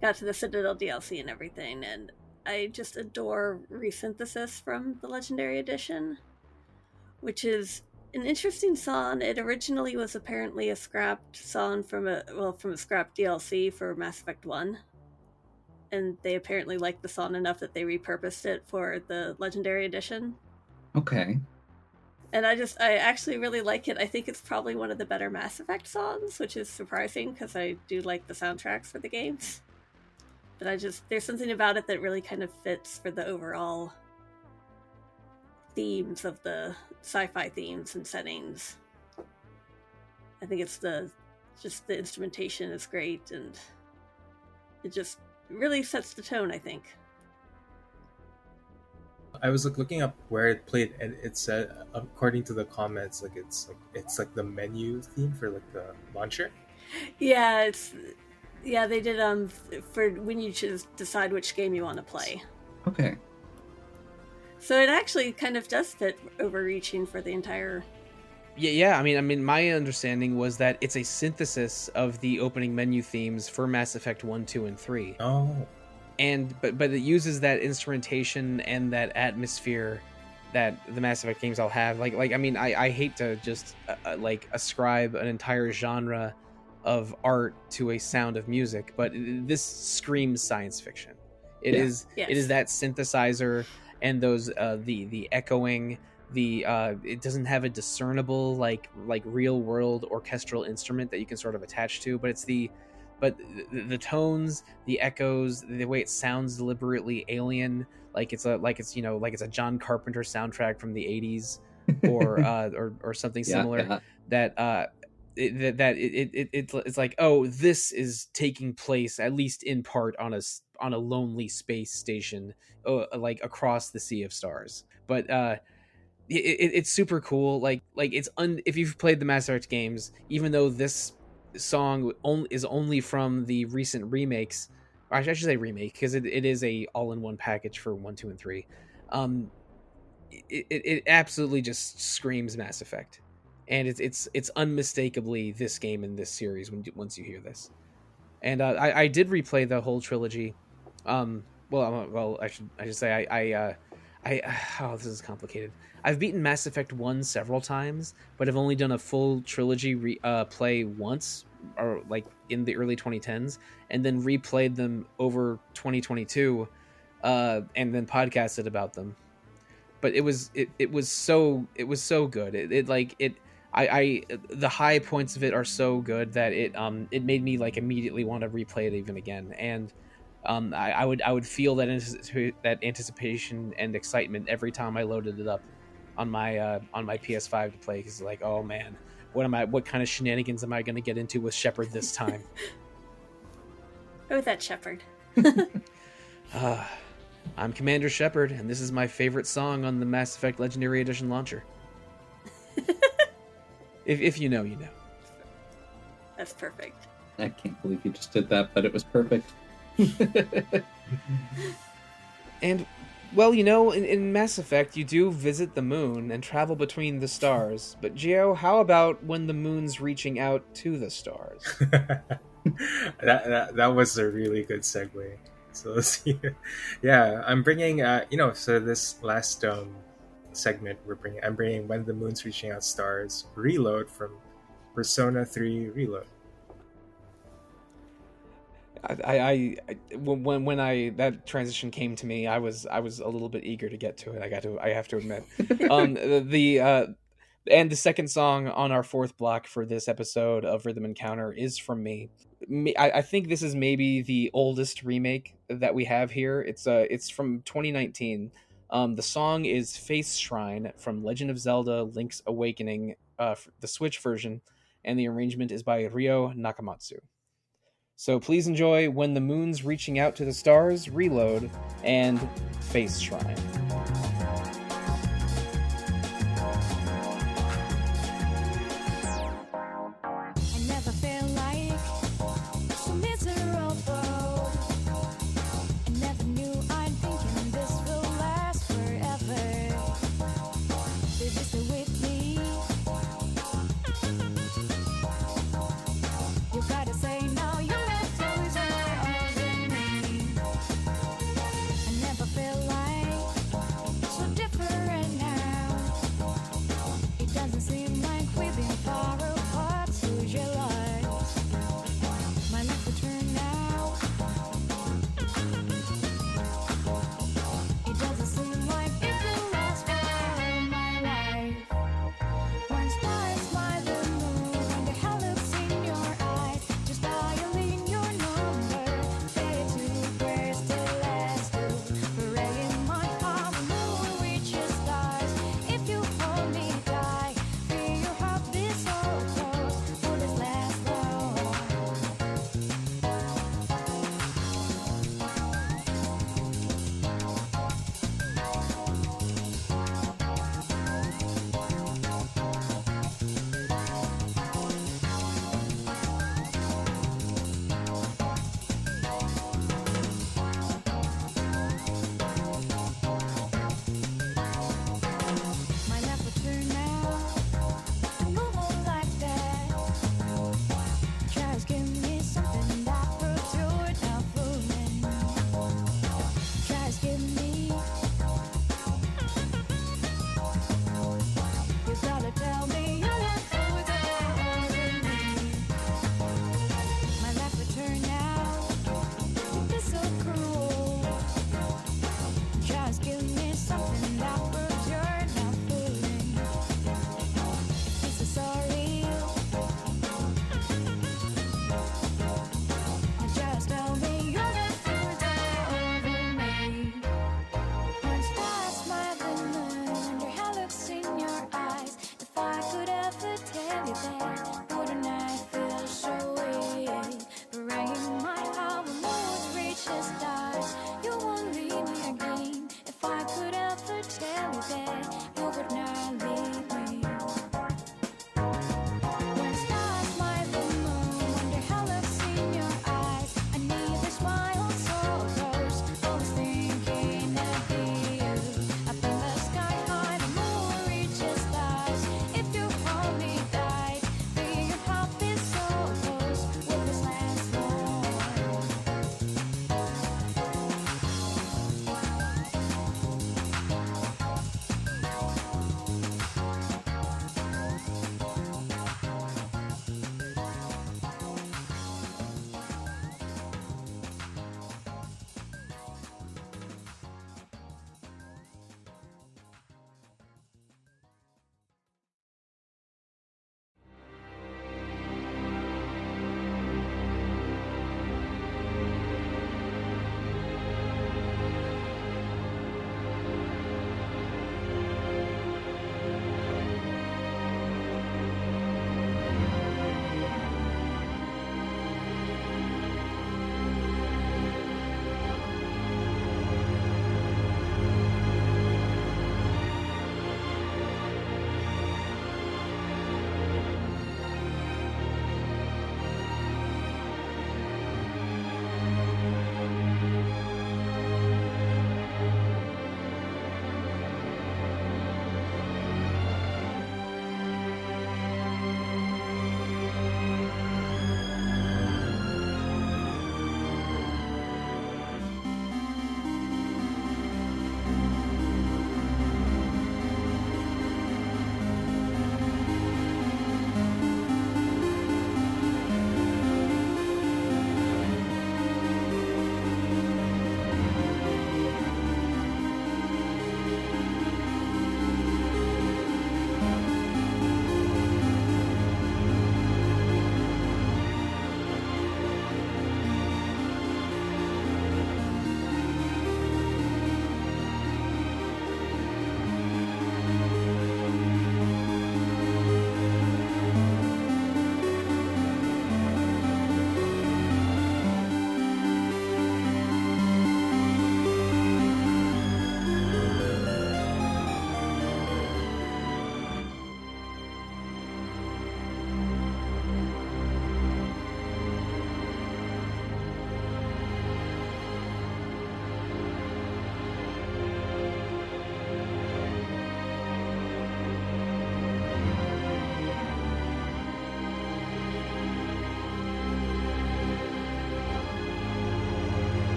got to the Citadel DLC and everything, and I just adore Resynthesis from the Legendary Edition, which is an interesting song. It originally was apparently a scrapped song from a scrapped DLC for Mass Effect 1. And they apparently liked the song enough that they repurposed it for the Legendary Edition. Okay. And I actually really like it. I think it's probably one of the better Mass Effect songs, which is surprising because I do like the soundtracks for the games. But there's something about it that really kind of fits for the overall themes of the sci-fi themes and settings. I think it's the instrumentation is great, and it just really sets the tone, I think. I was looking up where it played, and it said, according to the comments, it's like the menu theme for like the launcher. Yeah, they did for when you just decide which game you want to play. Okay. So it actually kind of does fit overreaching for the entire. Yeah. I mean, my understanding was that it's a synthesis of the opening menu themes for Mass Effect 1, 2, and 3. Oh. But it uses that instrumentation and that atmosphere that the Mass Effect games all have. I mean, I hate to just like ascribe an entire genre of art to a sound of music, but this screams science fiction. It is that synthesizer and those the echoing. It doesn't have a discernible like real world orchestral instrument that you can sort of attach to, but it's the tones, the echoes, the way it sounds deliberately alien, like it's a John Carpenter soundtrack from the 80s or something similar. Yeah. It's like, oh, this is taking place at least in part on a lonely space station, like across the sea of stars. But it's super cool. Like if you've played the Mass Effect games, even though this song is only from the recent remakes, or I should say remake, because it is a all-in-one package for 1, 2, and 3. It absolutely just screams Mass Effect, and it's unmistakably this game in this series once you hear this. And I did replay the whole trilogy. Well, I should say oh, this is complicated. I've beaten Mass Effect 1 several times, but I've only done a full trilogy play once, or like in the early 2010s, and then replayed them over 2022, and then podcasted about them. But it was so good. The high points of it are so good that it made me like immediately want to replay it even again. And I would feel that anticipation and excitement every time I loaded it up on my PS5 to play, because like, oh man, what kind of shenanigans am I going to get into with Shepard this time? Oh, that Shepard. I'm Commander Shepard, and this is my favorite song on the Mass Effect Legendary Edition launcher. if you know, you know. That's perfect. I can't believe you just did that, but it was perfect. And, well, you know, in Mass Effect, you do visit the moon and travel between the stars. But, Gio, how about when the moon's reaching out to the stars? that was a really good segue. So let's see. Yeah, I'm bringing, so this last segment I'm bringing When the Moon's Reaching Out Stars Reload from Persona 3 Reload. When that transition came to me, I was a little bit eager to get to it. I have to admit. And the second song on our fourth block for this episode of Rhythm Encounter is from me. I think this is maybe the oldest remake that we have here. It's from 2019. The song is Face Shrine from Legend of Zelda: Link's Awakening, the Switch version, and the arrangement is by Ryo Nakamatsu. So please enjoy When the Moon's Reaching Out to the Stars, Reload, and Face Shrine.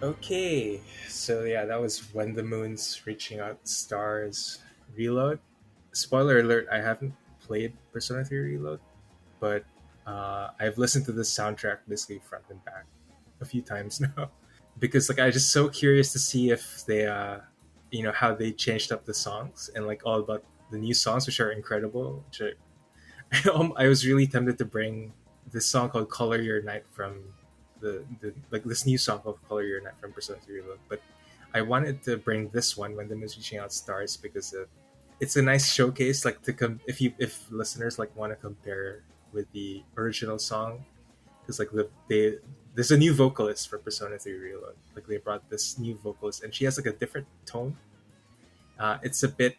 Okay, so yeah, that was When the Moon's Reaching Out Stars Reload. Spoiler alert, I haven't played Persona 3 Reload, but I've listened to this soundtrack basically front and back a few times now. Because like I'm just so curious to see if they how they changed up the songs and like all about the new songs, which are incredible. I was really tempted to bring this song called "Color Your Night" from the like this new song called "Color Your Night" from Persona 3 Reload, but I wanted to bring this one When the Moon's Reaching Out Stars because it's a nice showcase, like if listeners like want to compare with the original song, because like there's a new vocalist for Persona 3 Reload. Like they brought this new vocalist, and she has like a different tone. It's a bit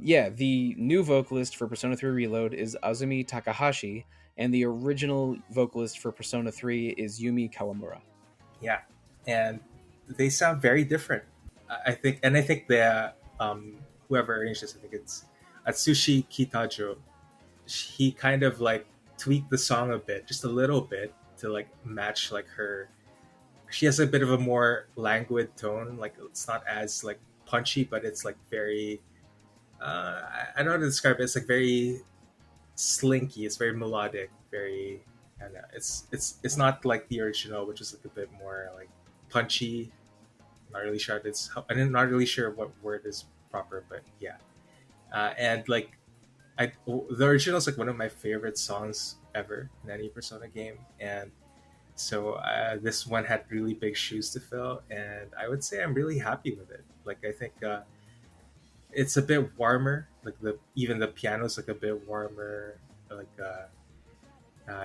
Yeah, the new vocalist for Persona 3 Reload is Azumi Takahashi, and the original vocalist for Persona 3 is Yumi Kawamura. yeah, and they sound very different. I think the whoever arranged this, I think it's Atsushi Kitajoh. He kind of like tweaked the song a bit, just a little bit, to like match like her. She has a bit of a more languid tone. Like it's not as like punchy, but it's like very. I don't know how to describe it. It's like very slinky. It's very melodic. Very. And it's not like the original, which is like a bit more like punchy. Not really sure. I'm not really sure what word is proper, but yeah. And like the original is like one of my favorite songs ever in any Persona game, and so this one had really big shoes to fill, and I would say I'm really happy with it. Like I think it's a bit warmer. Like even the piano's like a bit warmer. Like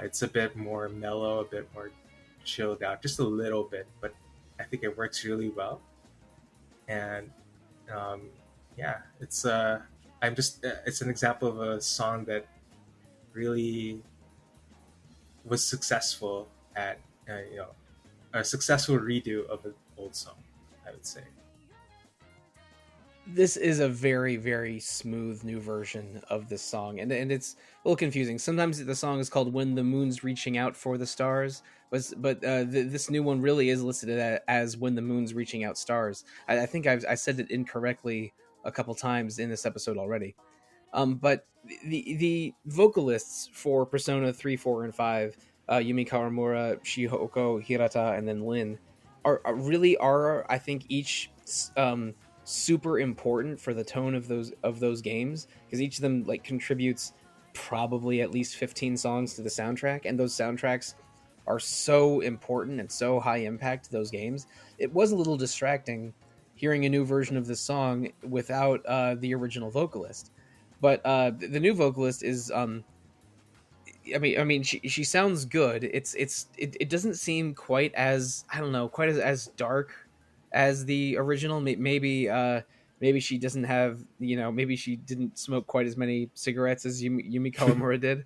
it's a bit more mellow, a bit more chilled out, just a little bit, but I think it works really well. And um, yeah, it's an example of a song that really was successful at a successful redo of an old song, I would say. This is a very, very smooth new version of this song, and it's a little confusing. Sometimes the song is called "When the Moon's Reaching Out for the Stars," but this new one really is listed as "When the Moon's Reaching Out Stars." I think I said it incorrectly a couple times in this episode already. But the vocalists for Persona 3, 4, and 5, Yumi Kawamura, Shihoko Hirata, and then Lin, are I think each super important for the tone of those games, because each of them like contributes probably at least 15 songs to the soundtrack, and those soundtracks are so important and so high impact to those games. It was a little distracting hearing a new version of this song without the original vocalist, but the new vocalist is she sounds good. It doesn't seem quite as, I don't know, quite as dark as the original. Maybe she doesn't have, maybe she didn't smoke quite as many cigarettes as Yumi Kawamura did,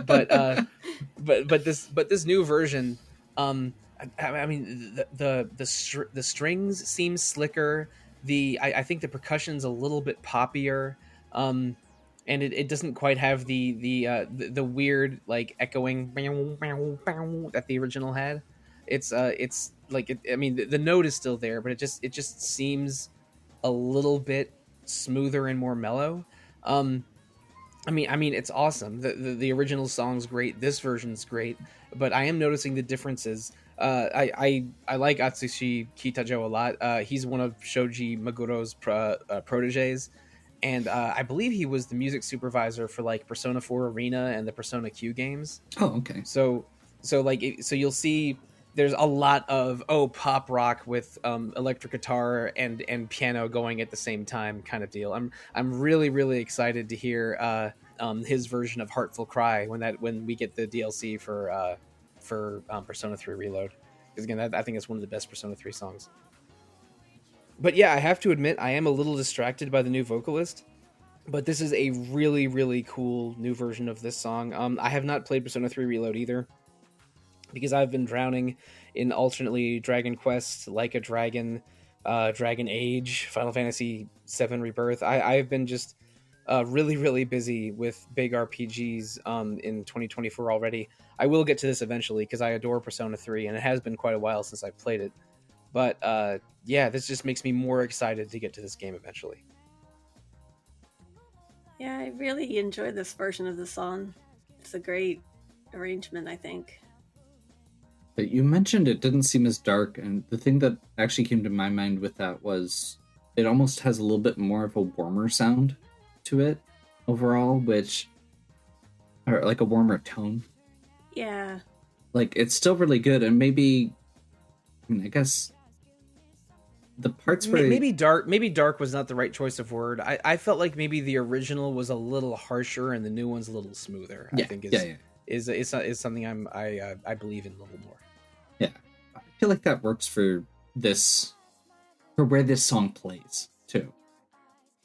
but this new version, I mean the strings seem slicker. I think the percussion's a little bit poppier. And it doesn't quite have the weird like echoing that the original had. It's like I mean the note is still there, but it just seems a little bit smoother and more mellow. Um, I mean, it's awesome. The original song's great. This version's great, but I am noticing the differences. I like Atsushi Kitajoh a lot. He's one of Shoji Maguro's proteges, and I believe he was the music supervisor for like Persona 4 Arena and the Persona Q games. Oh, okay. So you'll see there's a lot of pop rock with electric guitar and piano going at the same time kind of deal. I'm really, really excited to hear his version of Heartful Cry when we get the DLC for Persona 3 Reload, because again I think it's one of the best Persona 3 songs. But yeah, I have to admit I am a little distracted by the new vocalist, but this is a really, really cool new version of this song. I have not played Persona 3 Reload either, because I've been drowning in alternately Dragon Quest, Like a Dragon, Dragon Age, Final Fantasy VII Rebirth. I've been just really, really busy with big RPGs in 2024 already. I will get to this eventually because I adore Persona 3, and it has been quite a while since I've played it. But yeah, this just makes me more excited to get to this game eventually. Yeah, I really enjoyed this version of the song. It's a great arrangement, I think. But you mentioned it didn't seem as dark, and the thing that actually came to my mind with that was it almost has a little bit more of a warmer sound to it overall, or like a warmer tone. Yeah. Like, it's still really good, and maybe, I mean, I guess the parts where maybe dark was not the right choice of word. I felt like maybe the original was a little harsher and the new one's a little smoother. I think is something I believe in a little more. Yeah, I feel like that works for where this song plays too.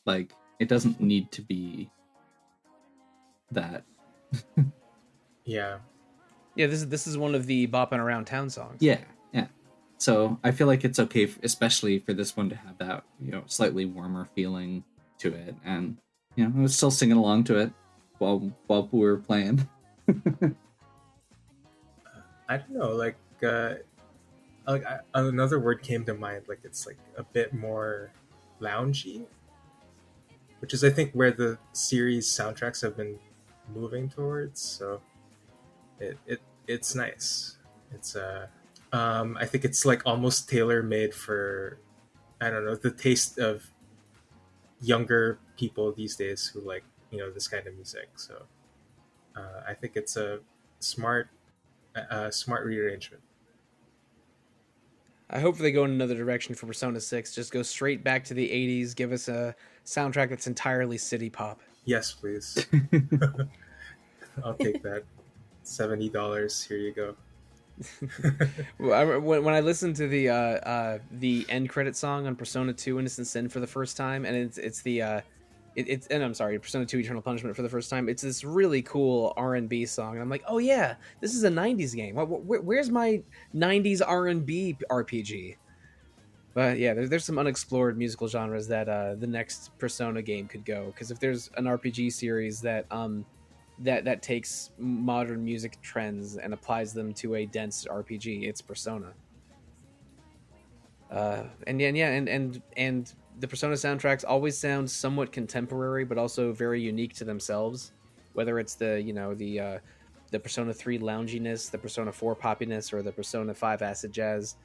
Like, it doesn't need to be that. Yeah. Yeah, this is one of the bopping around town songs. Yeah. So I feel like it's okay, especially for this one, to have that, slightly warmer feeling to it, and I was still singing along to it while we were playing. I don't know, like another word came to mind. Like, it's like a bit more loungy, which is, I think, where the series soundtracks have been moving towards. So it's nice. It's I think it's like almost tailor made for, I don't know, the taste of younger people these days who like this kind of music. So I think it's a smart rearrangement. I hope they go in another direction for Persona 6. Just go straight back to the 80s. Give us a soundtrack that's entirely city pop. Yes, please. I'll take that. $70. Here you go. When I listened to the end credit song on Persona 2 Innocent Sin for the first time, and and I'm sorry, Persona 2 Eternal Punishment for the first time, it's this really cool R&B song, and I'm like, oh yeah, this is a 90s game. Where's my 90s R&B RPG? But yeah, there's some unexplored musical genres that the next Persona game could go, because if there's an RPG series that that takes modern music trends and applies them to a dense RPG, it's Persona. And the Persona soundtracks always sound somewhat contemporary, but also very unique to themselves. Whether it's the Persona 3 lounginess, the Persona 4 poppiness, or the Persona 5 acid jazz,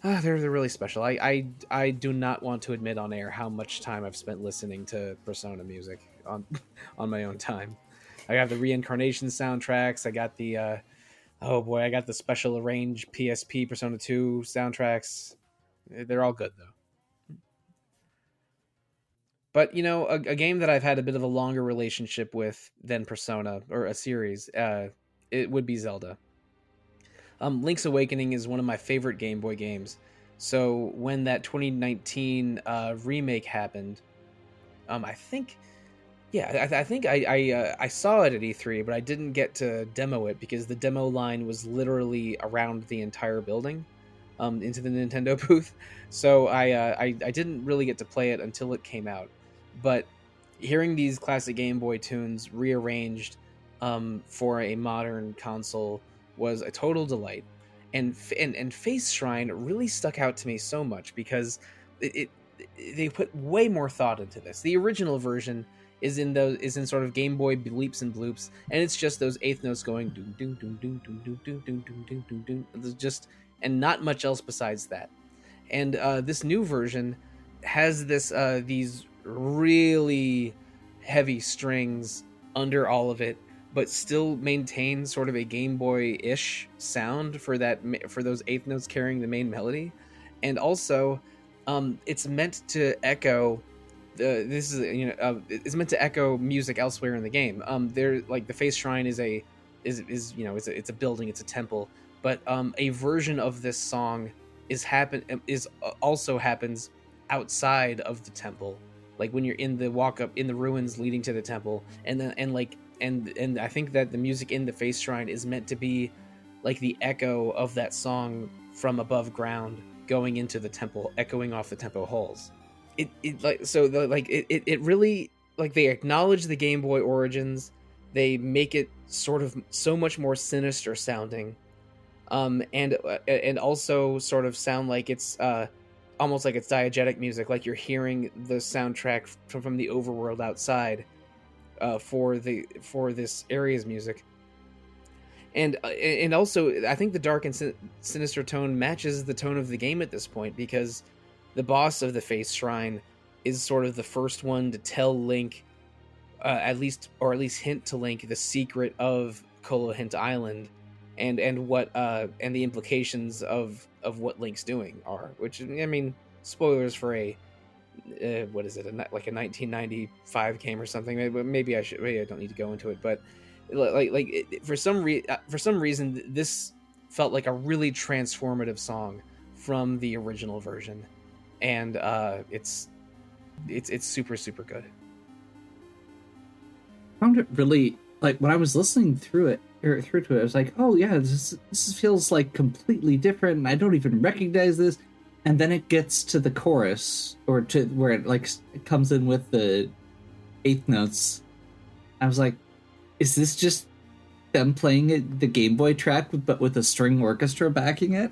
they're really special. I do not want to admit on air how much time I've spent listening to Persona music on my own time. I got the Reincarnation soundtracks. I got the I got the special arranged PSP Persona 2 soundtracks. They're all good though. But a game that I've had a bit of a longer relationship with than Persona, or a series, it would be Zelda. Link's Awakening is one of my favorite Game Boy games. So when that 2019 remake happened, I think I saw it at E3, but I didn't get to demo it because the demo line was literally around the entire building, into the Nintendo booth. So I didn't really get to play it until it came out. But hearing these classic Game Boy tunes rearranged for a modern console was a total delight. And Face Shrine really stuck out to me so much because they put way more thought into this. The original version is in sort of Game Boy bleeps and bloops, and it's just those eighth notes going doom doom doom doom doom doom doom doom doom doom doom doom, just, and not much else besides that. And this new version has these really heavy strings under all of it, but still maintains sort of a Game Boy-ish sound for those eighth notes carrying the main melody. And also, it's meant to echo it's meant to echo music elsewhere in the game. There, like, the Face Shrine is a building, it's a temple, but a version of this song also happens outside of the temple, like when you're in the walk up in the ruins leading to the temple, and I think that the music in the Face Shrine is meant to be like the echo of that song from above ground going into the temple, echoing off the temple halls. It really, like, they acknowledge the Game Boy origins. They make it sort of so much more sinister sounding, and also sort of sound like it's almost like it's diegetic music, like you're hearing the soundtrack from the overworld outside for this Aria's music. And also, I think the dark and sinister tone matches the tone of the game at this point, because the boss of the Face Shrine is sort of the first one to tell Link, at least hint to Link, the secret of Kolohint Island, and what and the implications of what Link's doing are. Which, I mean, spoilers for a what is it? Like a 1995 game or something. Maybe I don't need to go into it, but for some reason this felt like a really transformative song from the original version, and it's super good. I found it really, like, when I was listening through to it, I was like, oh yeah, this feels like completely different, and I don't even recognize this. And then it gets to the chorus, or to where it comes in with the eighth notes. I was like, is this just them playing it, the Game Boy track, but with a string orchestra backing it?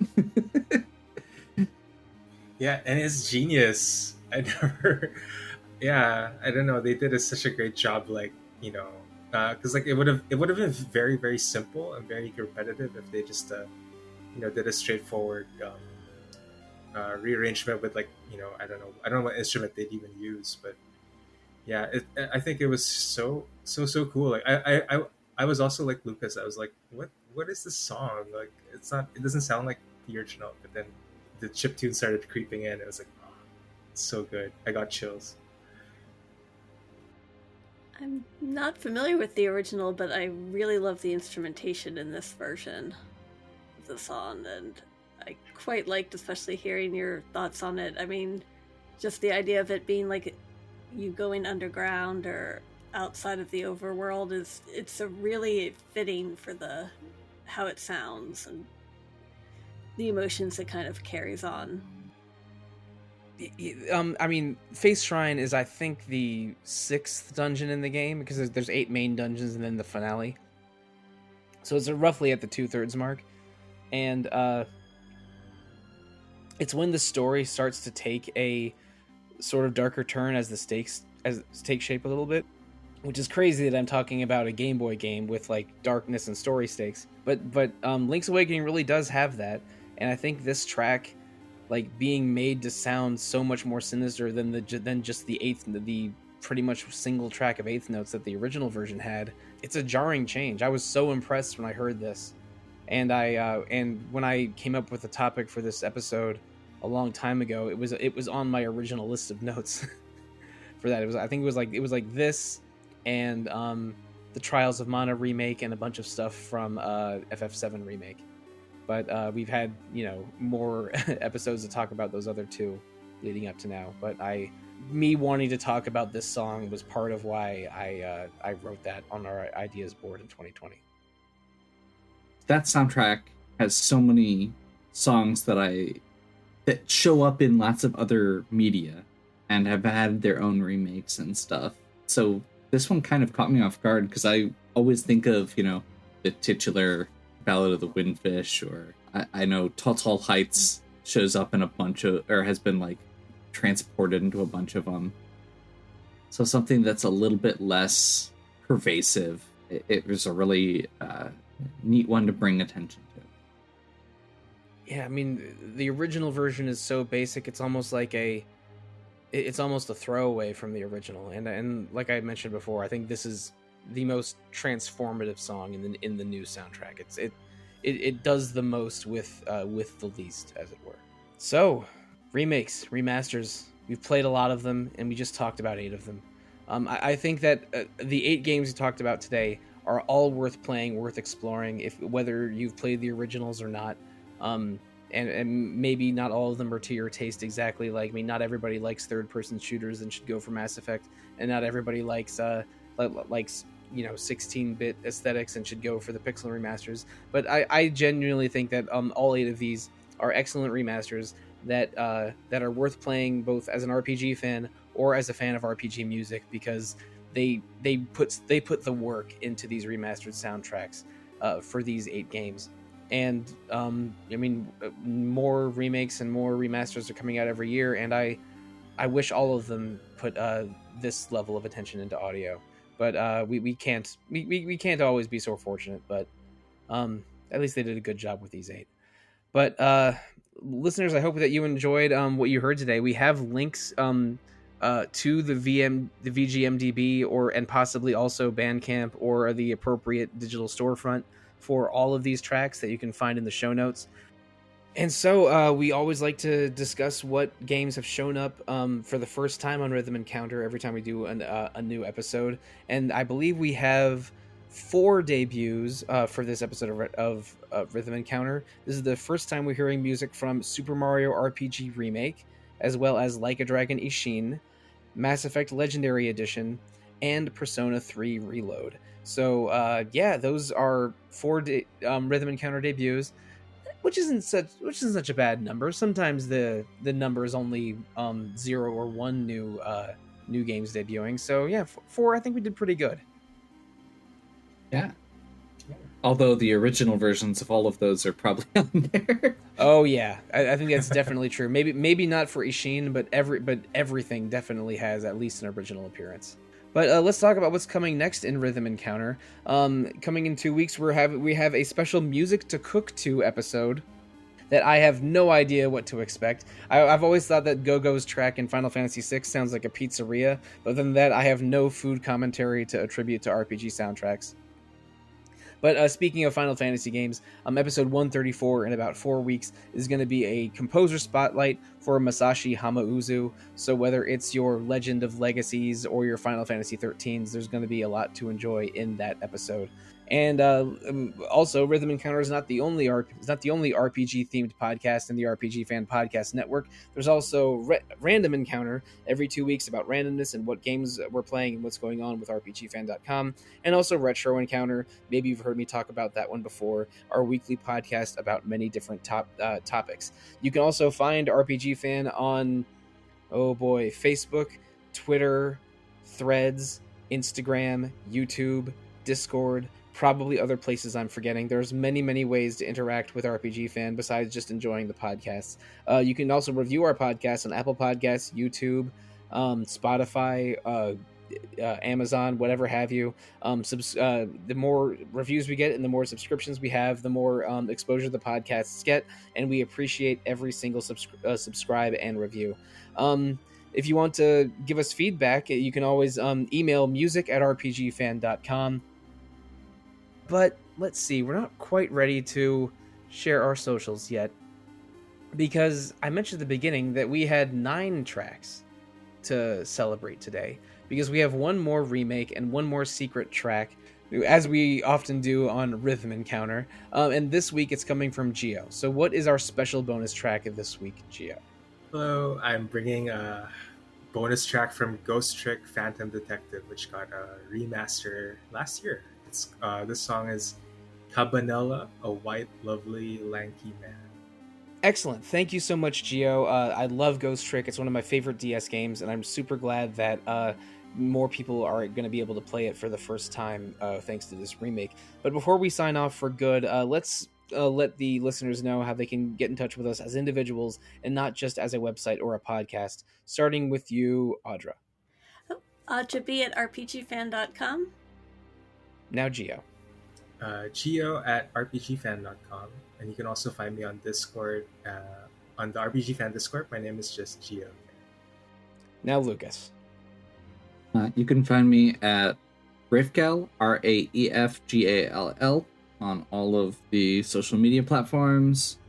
Yeah, and it's genius. I don't know. They did such a great job, because it would have been very, very simple and very repetitive if they just did a straightforward rearrangement with, I don't know what instrument they'd even use, but yeah, I think it was so cool. Like I was also like Lucas. I was like, what is this song? Like, it doesn't sound like the original. But then the chiptune started creeping in. It was like, oh, it's so good. I got chills. I'm not familiar with the original, but I really love the instrumentation in this version of the song, and I quite liked, especially hearing your thoughts on it. I mean, just the idea of it being like you going underground or outside of the overworld it's a really fitting for how it sounds and the emotions it kind of carries on. I mean, Face Shrine is, I think, the 6th dungeon in the game, because there's 8 main dungeons and then the finale. So it's roughly at the 2/3 mark, and it's when the story starts to take a sort of darker turn as the stakes take shape a little bit, which is crazy that I'm talking about a Game Boy game with like darkness and story stakes. But Link's Awakening really does have that, and I think this track, like, being made to sound so much more sinister than just the pretty much single track of eighth notes that the original version had. It's a jarring change. I was so impressed when I heard this, and when I came up with the topic for this episode a long time ago, it was on my original list of notes for that. It was like this and the Trials of Mana remake and a bunch of stuff from FF7 remake. But we've had, more episodes to talk about those other two leading up to now. But me wanting to talk about this song was part of why I wrote that on our ideas board in 2020. That soundtrack has so many songs that show up in lots of other media and have had their own remakes and stuff. So this one kind of caught me off guard, because I always think of, the titular Ballad of the Windfish, or I know Tall Tall Heights shows up in a bunch of, or has been like transported into a bunch of them. So something that's a little bit less pervasive. It was a really neat one to bring attention to. Yeah, I mean, the original version is so basic, it's almost like it's almost a throwaway from the original. And like I mentioned before, I think this is the most transformative song in the new soundtrack. It does the most with the least, as it were. So, remakes, remasters, we've played a lot of them, and we just talked about 8 of them. I think that the 8 games we talked about today are all worth playing, worth exploring, whether you've played the originals or not. And maybe not all of them are to your taste exactly. Like, I mean, not everybody likes third-person shooters and should go for Mass Effect, and not everybody likes 16-bit aesthetics and should go for the pixel remasters. But I genuinely think that all 8 of these are excellent remasters that are worth playing, both as an RPG fan or as a fan of RPG music, because they put the work into these remastered soundtracks for these 8 games. And I mean, more remakes and more remasters are coming out every year, and I wish all of them put this level of attention into audio. But we can't always be so fortunate. But at least they did a good job with these 8. But listeners, I hope that you enjoyed what you heard today. We have links to the VGMDB, and possibly also Bandcamp or the appropriate digital storefront for all of these tracks that you can find in the show notes. And so we always like to discuss what games have shown up for the first time on Rhythm Encounter every time we do a new episode. And I believe we have 4 debuts for this episode of Rhythm Encounter. This is the first time we're hearing music from Super Mario RPG Remake, as well as Like a Dragon Ishin, Mass Effect Legendary Edition, and Persona 3 Reload. So yeah, those are 4 Rhythm Encounter debuts, which isn't such a bad number. Sometimes the number is only 0 or 1 new games debuting. So yeah, 4, I think we did pretty good. Yeah. Although the original versions of all of those are probably on there. Oh yeah, I think that's definitely true. Maybe not for Ishin, but everything definitely has at least an original appearance. But let's talk about what's coming next in Rhythm Encounter. Coming in 2 weeks, we have a special Music to Cook To episode that I have no idea what to expect. I've always thought that Go-Go's track in Final Fantasy VI sounds like a pizzeria, but other than that, I have no food commentary to attribute to RPG soundtracks. But speaking of Final Fantasy games, episode 134 in about 4 weeks is going to be a composer spotlight for Masashi Hamauzu. So whether it's your Legend of Legacies or your Final Fantasy 13s, there's going to be a lot to enjoy in that episode. And also, Rhythm Encounter is not the only RPG themed podcast in the RPG Fan Podcast Network. There's also Random Encounter every 2 weeks about randomness and what games we're playing and what's going on with RPGFan.com, and also Retro Encounter. Maybe you've heard me talk about that one before. Our weekly podcast about many different topics. You can also find RPG Fan on Facebook, Twitter, Threads, Instagram, YouTube, Discord. Probably other places I'm forgetting. There's many ways to interact with RPG Fan besides just enjoying the podcasts. You can also review our podcast on Apple Podcasts, YouTube, Spotify, Amazon, whatever have you. The more reviews we get and the more subscriptions we have, the more exposure the podcasts get, and we appreciate every single subscribe and review. If you want to give us feedback, you can always email music@rpgfan.com. But let's see, we're not quite ready to share our socials yet, because I mentioned at the beginning that we had 9 tracks to celebrate today, because we have 1 more remake and 1 more secret track, as we often do on Rhythm Encounter, and this week it's coming from Gio. So what is our special bonus track of this week, Gio? Hello, I'm bringing a bonus track from Ghost Trick Phantom Detective, which got a remaster last year. This song is Cabanela, a white, lovely, lanky man. Excellent. Thank you so much, Gio. I love Ghost Trick. It's one of my favorite DS games, and I'm super glad that more people are going to be able to play it for the first time thanks to this remake. But before we sign off for good, let's let the listeners know how they can get in touch with us as individuals and not just as a website or a podcast, starting with you, Audra. Audra B at rpgfan.com. Now Gio. Gio at rpgfan.com, and you can also find me on Discord, on the RPG Fan Discord. My name is just Gio. Now Lucas. You can find me at Raefgal, Raefgall, on all of the social media platforms,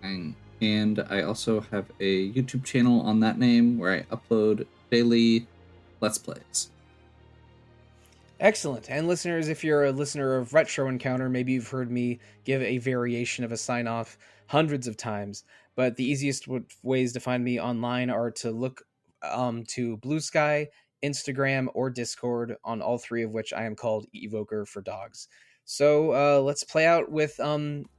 and I also have a YouTube channel on that name where I upload daily Let's Plays. Excellent. And listeners, if you're a listener of Retro Encounter, maybe you've heard me give a variation of a sign-off hundreds of times, but the easiest ways to find me online are to look to Blue Sky, Instagram, or Discord, on all 3 of which I am called Evoker for Dogs. So let's play out with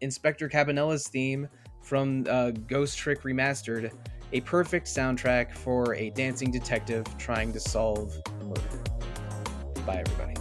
Inspector Cabanella's theme from Ghost Trick Remastered, a perfect soundtrack for a dancing detective trying to solve a murder. Bye, everybody.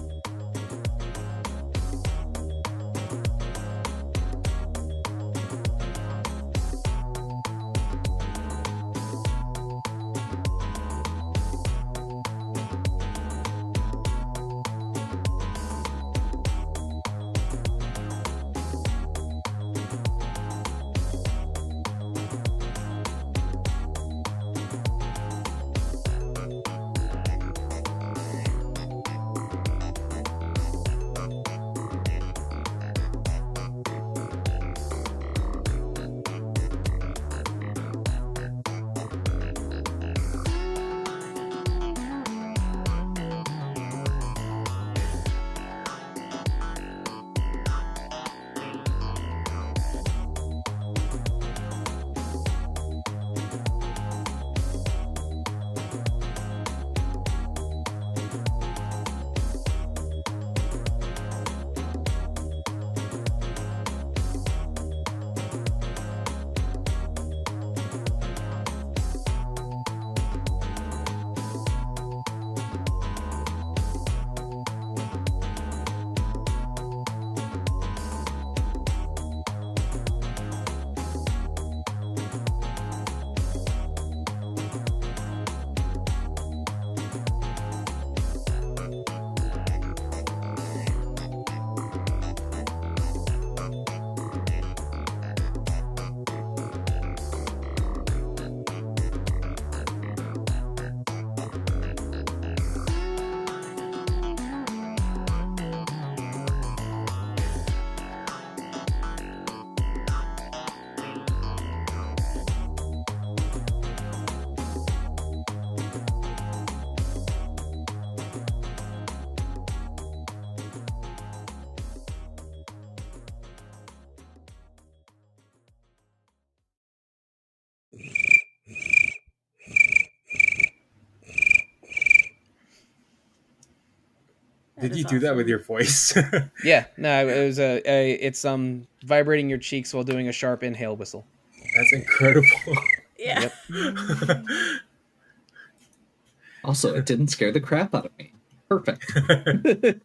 Did you is do that with awesome. your voice? Yeah, no, it was it's vibrating your cheeks while doing a sharp inhale whistle. That's incredible. Yeah. Yep. Also, it didn't scare the crap out of me. Perfect.